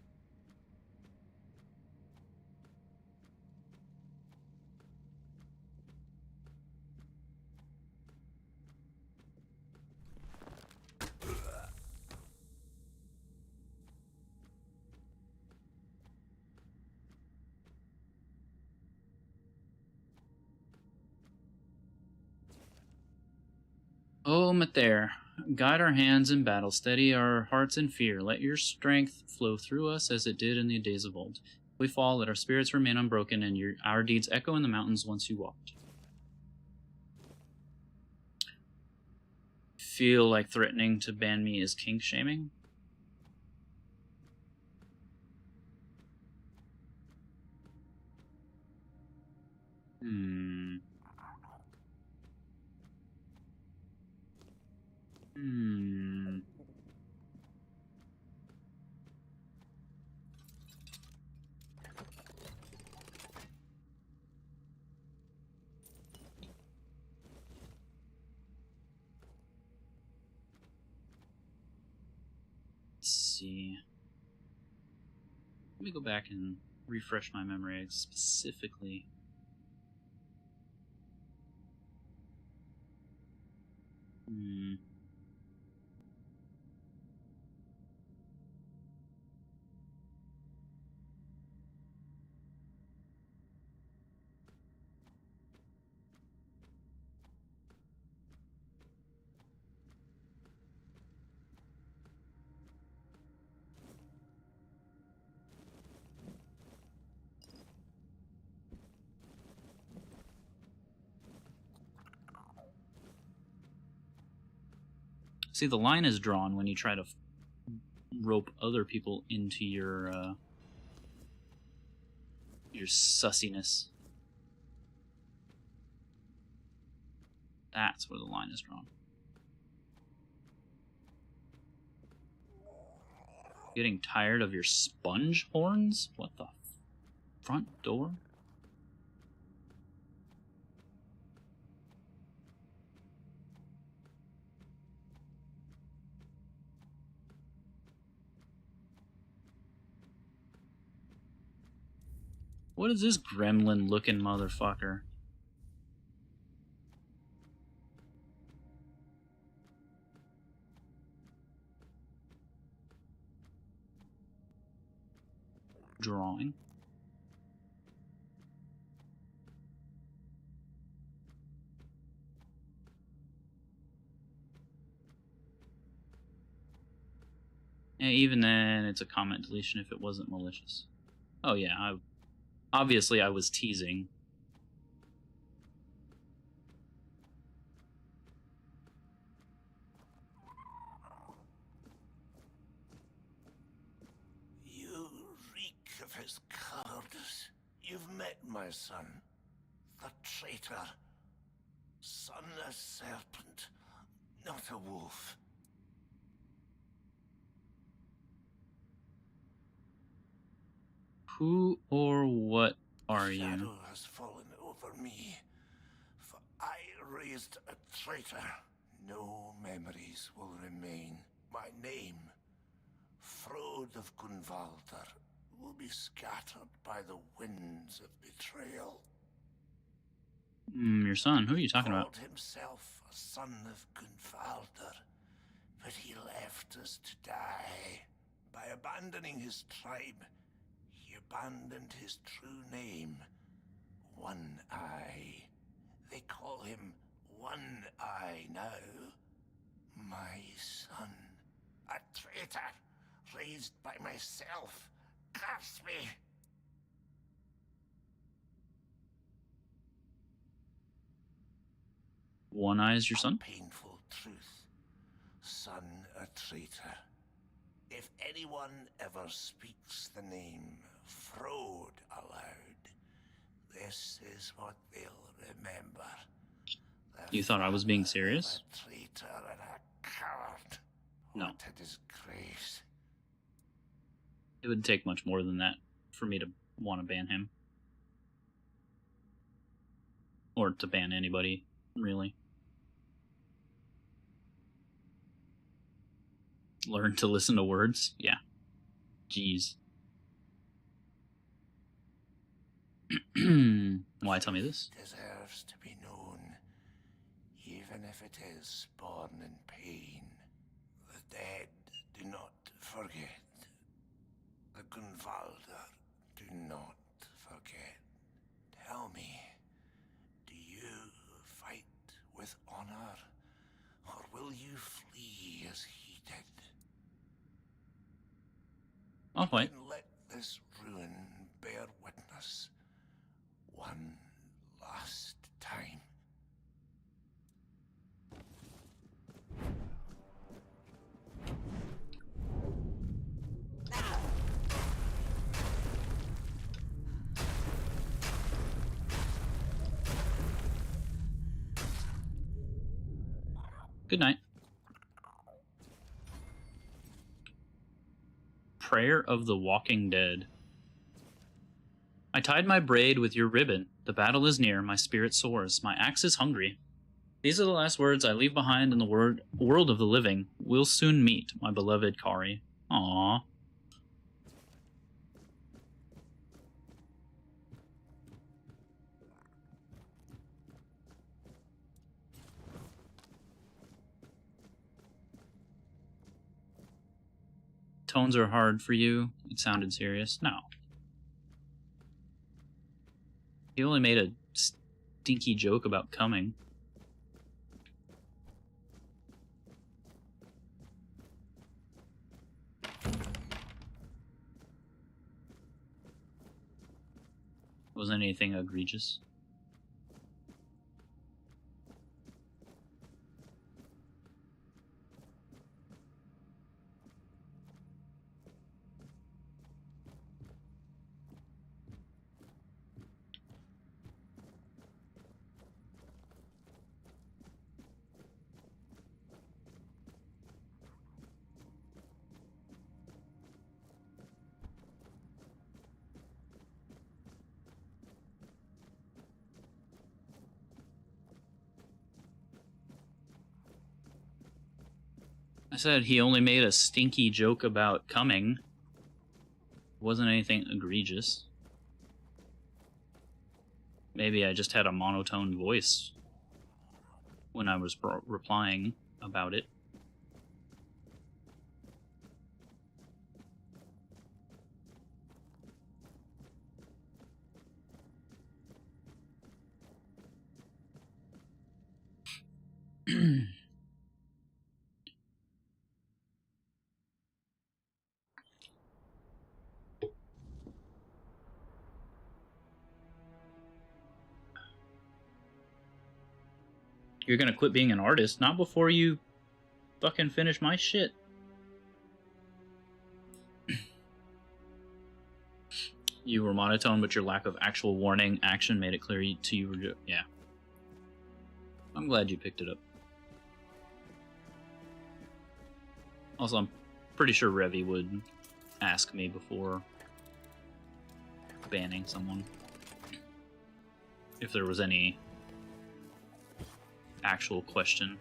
Oh, Mater, guide our hands in battle, steady our hearts in fear. Let your strength flow through us as it did in the days of old. If we fall, let our spirits remain unbroken, and our deeds echo in the mountains once you walked. Feel like threatening to ban me is kink shaming? Let's see. Let me go back and refresh my memory specifically. See, the line is drawn when you try to rope other people into your sussiness. That's where the line is drawn. Getting tired of your sponge horns? What the front door? What is this gremlin looking motherfucker? Drawing. Yeah, even then, it's a comment deletion if it wasn't malicious. Oh yeah, obviously I was teasing. You reek of his cowardice. You've met my son, the traitor. Son a serpent, not a wolf. Who or what are you? Shadow has fallen over me, for I raised a traitor. No memories will remain. My name, Frode of Gunvalder, will be scattered by the winds of betrayal. Your son. Who are you talking about? Called himself a son of Gunvalder, but he left us to die. By abandoning his tribe, he abandoned his true name, One Eye. They call him One Eye now. My son, a traitor, raised by myself. Curse me! One Eye is your son? Painful truth. Son, a traitor. If anyone ever speaks the name Frode aloud, this is what they'll remember. You thought I was being serious? A traitor and a coward. No. What a disgrace. It would take much more than that for me to want to ban him. Or to ban anybody, really. Learn to listen to words? Yeah. Jeez. Why tell me this? Deserves to be known, even if it is spawn in pain. The dead do not forget. The Gunvalder do not forget. Tell me, do you fight with honor, or will you flee as he did? I'll fight. Then let this ruin bear witness one last time. Good night. Prayer of the Walking Dead. I tied my braid with your ribbon. The battle is near, my spirit soars, my axe is hungry. These are the last words I leave behind in the world of the living. We'll soon meet, my beloved Kari. Aww. Tones are hard for you. It sounded serious. No. He only made a stinky joke about coming. Wasn't anything egregious. I said he only made a stinky joke about coming. Wasn't anything egregious. Maybe I just had a monotone voice when I was replying about it. You're gonna quit being an artist? Not before you fucking finish my shit. You were monotone, but your lack of actual warning action made it clear to you. Yeah. I'm glad you picked it up. Also, I'm pretty sure Revy would ask me before banning someone. If there was any actual question.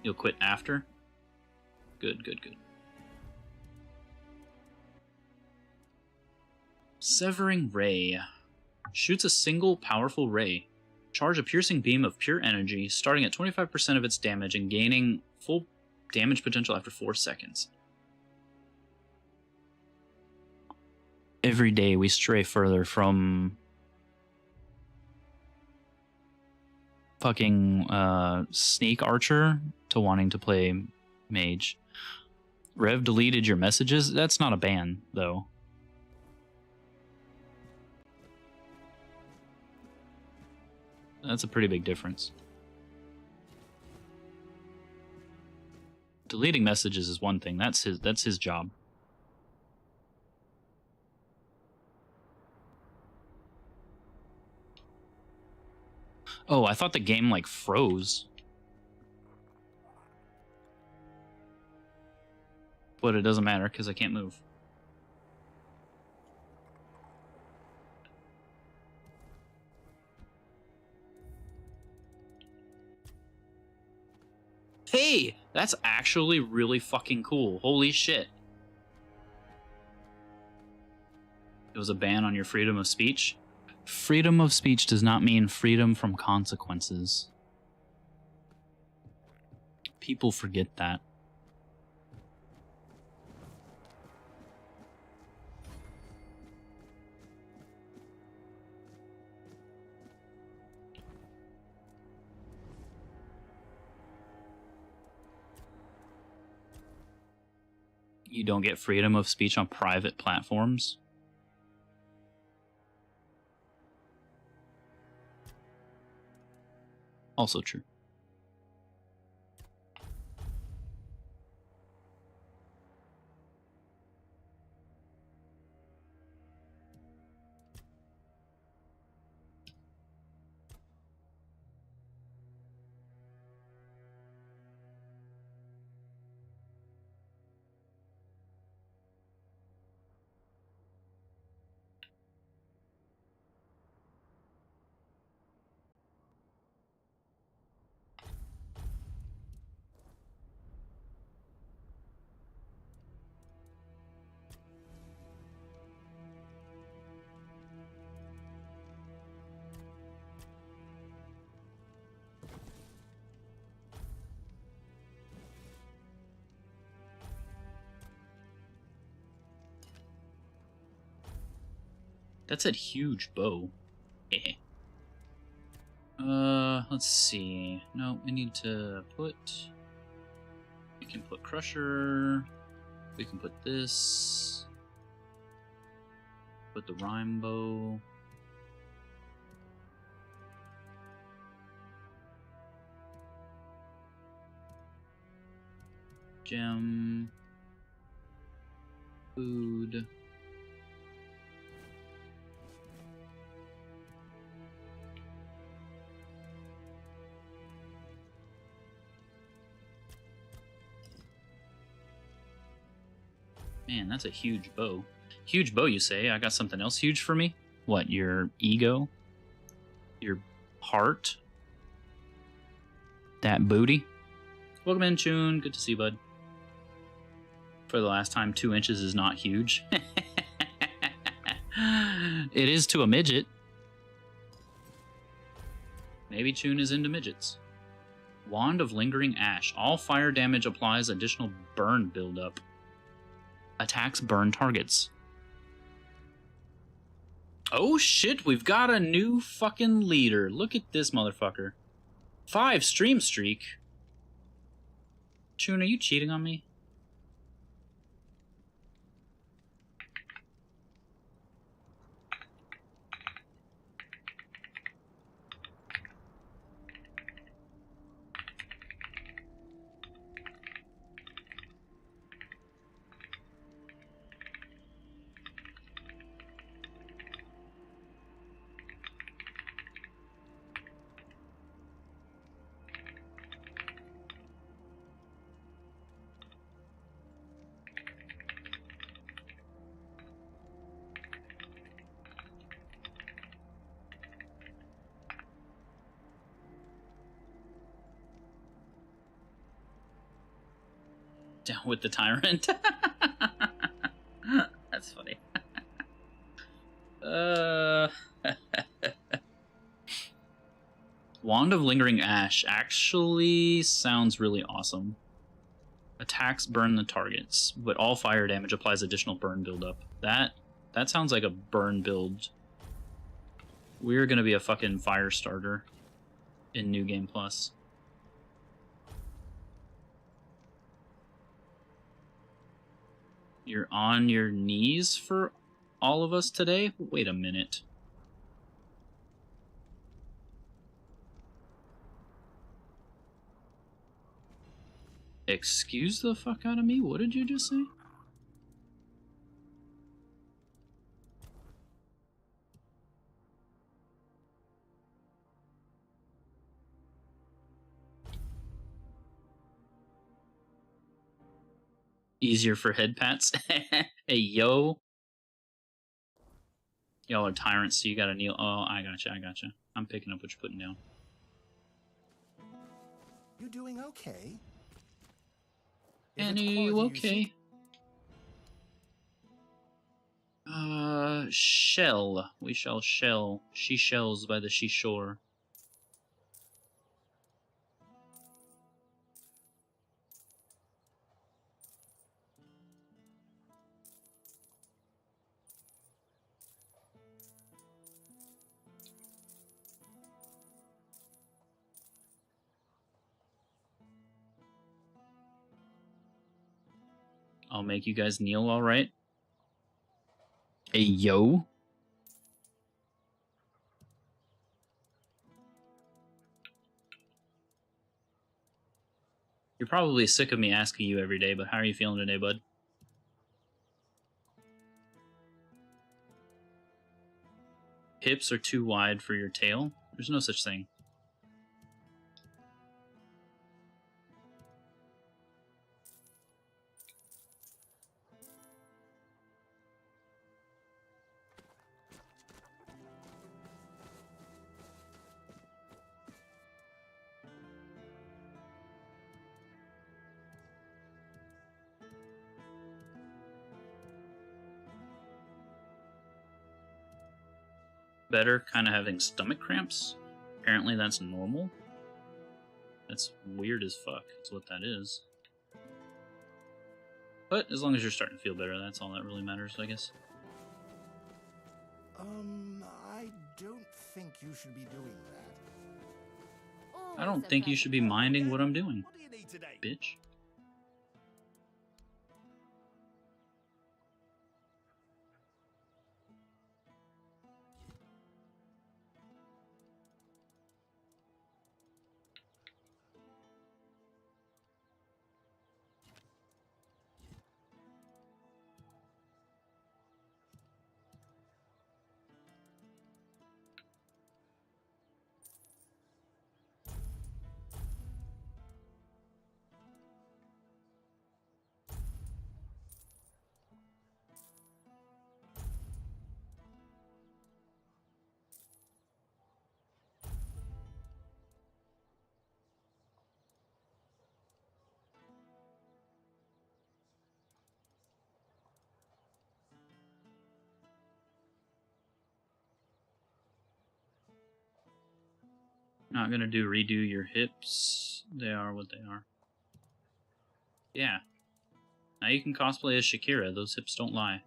You'll quit after? Good, good, good. Severing Ray. Shoots a single powerful ray. Charge a piercing beam of pure energy, starting at 25% of its damage and gaining full damage potential after 4 seconds. Every day we stray further from fucking Snake Archer to wanting to play Mage. Rev deleted your messages? That's not a ban, though. That's a pretty big difference. Deleting messages is one thing. That's his job. Oh, I thought the game like froze. But it doesn't matter because I can't move. Hey, that's actually really fucking cool. Holy shit. It was a ban on your freedom of speech. Freedom of speech does not mean freedom from consequences. People forget that. You don't get freedom of speech on private platforms. Also true. That's a huge bow. Let's see. No, we need to put... We can put Crusher. We can put this. Put the Rhyme Bow. Gem. Food. Man, that's a huge bow. Huge bow, you say? I got something else huge for me? What, your ego? Your heart? That booty? Welcome in, Chun. Good to see you, bud. For the last time, 2 inches is not huge. It is to a midget. Maybe Chun is into midgets. Wand of Lingering Ash. All fire damage applies additional burn buildup. Attacks burn targets. Oh shit, we've got a new fucking leader. Look at this motherfucker. 5 stream streak. Chun, are you cheating on me? Down with the tyrant. That's funny. Wand of Lingering Ash actually sounds really awesome. Attacks burn the targets, but all fire damage applies additional burn buildup. That sounds like a burn build. We're gonna be a fucking fire starter in New Game Plus. You're on your knees for all of us today? Wait a minute. Excuse the fuck out of me? What did you just say? Easier for head pats. Hey, yo. Y'all are tyrants, so you gotta kneel. Oh, I gotcha. I'm picking up what you're putting down. You doing okay? Annie, you okay? Shell. We shall shell. She shells by the seashore. I'll make you guys kneel, alright? Hey, yo. You're probably sick of me asking you every day, but how are you feeling today, bud? Hips are too wide for your tail? There's no such thing. Better kind of having stomach cramps. Apparently that's normal. That's weird as fuck. That's what that is. But as long as you're starting to feel better, that's all that really matters, I guess. I don't think you should be doing that. I don't think you should be minding what I'm doing, What do you need today? bitch. Not gonna redo your hips. They are what they are. Yeah. Now you can cosplay as Shakira. Those hips don't lie.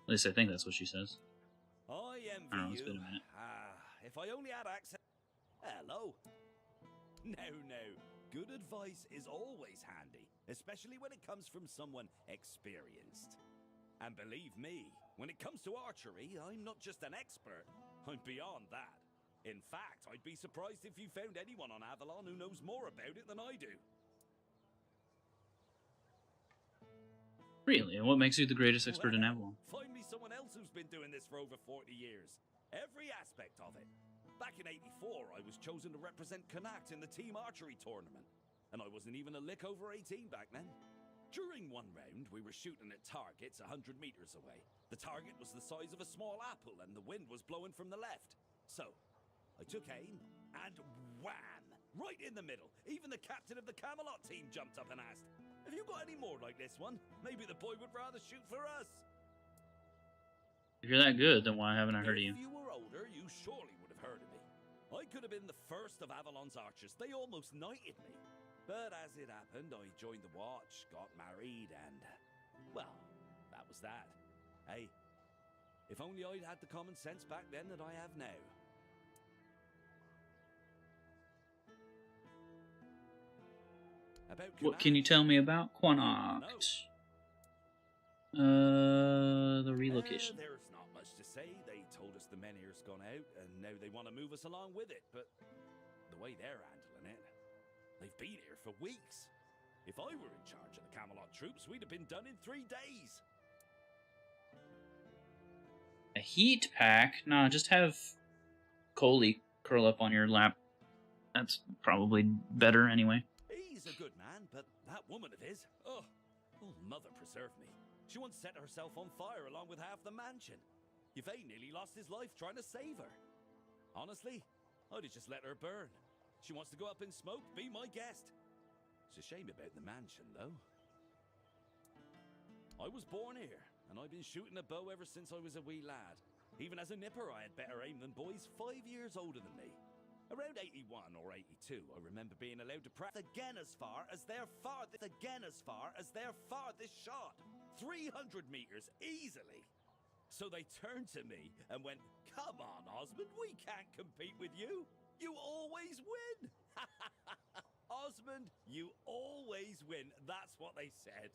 At least I think that's what she says. I envy I don't know, it's you. been a minute. If I only had access. Hello. No. Good advice is always handy, especially when it comes from someone experienced. And believe me, when it comes to archery, I'm not just an expert. I'm beyond that. In fact, I'd be surprised if you found anyone on Avalon who knows more about it than I do. Really? And what makes you the greatest expert in Avalon? Find me someone else who's been doing this for over 40 years. Every aspect of it. Back in '84, I was chosen to represent Connacht in the team archery tournament. And I wasn't even a lick over 18 back then. During one round, we were shooting at targets 100 meters away. The target was the size of a small apple and the wind was blowing from the left. So, I took aim and wham! Right in the middle. Even the captain of the Camelot team jumped up and asked, "Have you got any more like this one? Maybe the boy would rather shoot for us." If you're that good, then why haven't I heard of you? If you were older, you surely would have heard of me. I could have been the first of Avalon's archers. They almost knighted me. But as it happened, I joined the watch, got married, and, well, that was that. Hey, if only I'd had the common sense back then that I have now. What can you tell me about Connacht? The relocation. There's not much to say. They told us the menhir's gone out, and now they want to move us along with it. But the way they're handling it, they've been here for weeks. If I were in charge of the Camelot troops, we'd have been done in 3 days. A heat pack? Nah, just have Coley curl up on your lap. That's probably better anyway. He's a good man, but that woman of his, oh, mother preserve me. She once set herself on fire along with half the mansion. Yvain nearly lost his life trying to save her. Honestly, I'd have just let her burn. She wants to go up in smoke, be my guest. It's a shame about the mansion, though. I was born here, and I've been shooting a bow ever since I was a wee lad. Even as a nipper, I had better aim than boys 5 years older than me. Around 81 or 82, I remember being allowed to practice again as far as their farthest shot. 300 meters easily. So they turned to me and went, "Come on, Osmond, we can't compete with you. You always win." Osmond, you always win. That's what they said.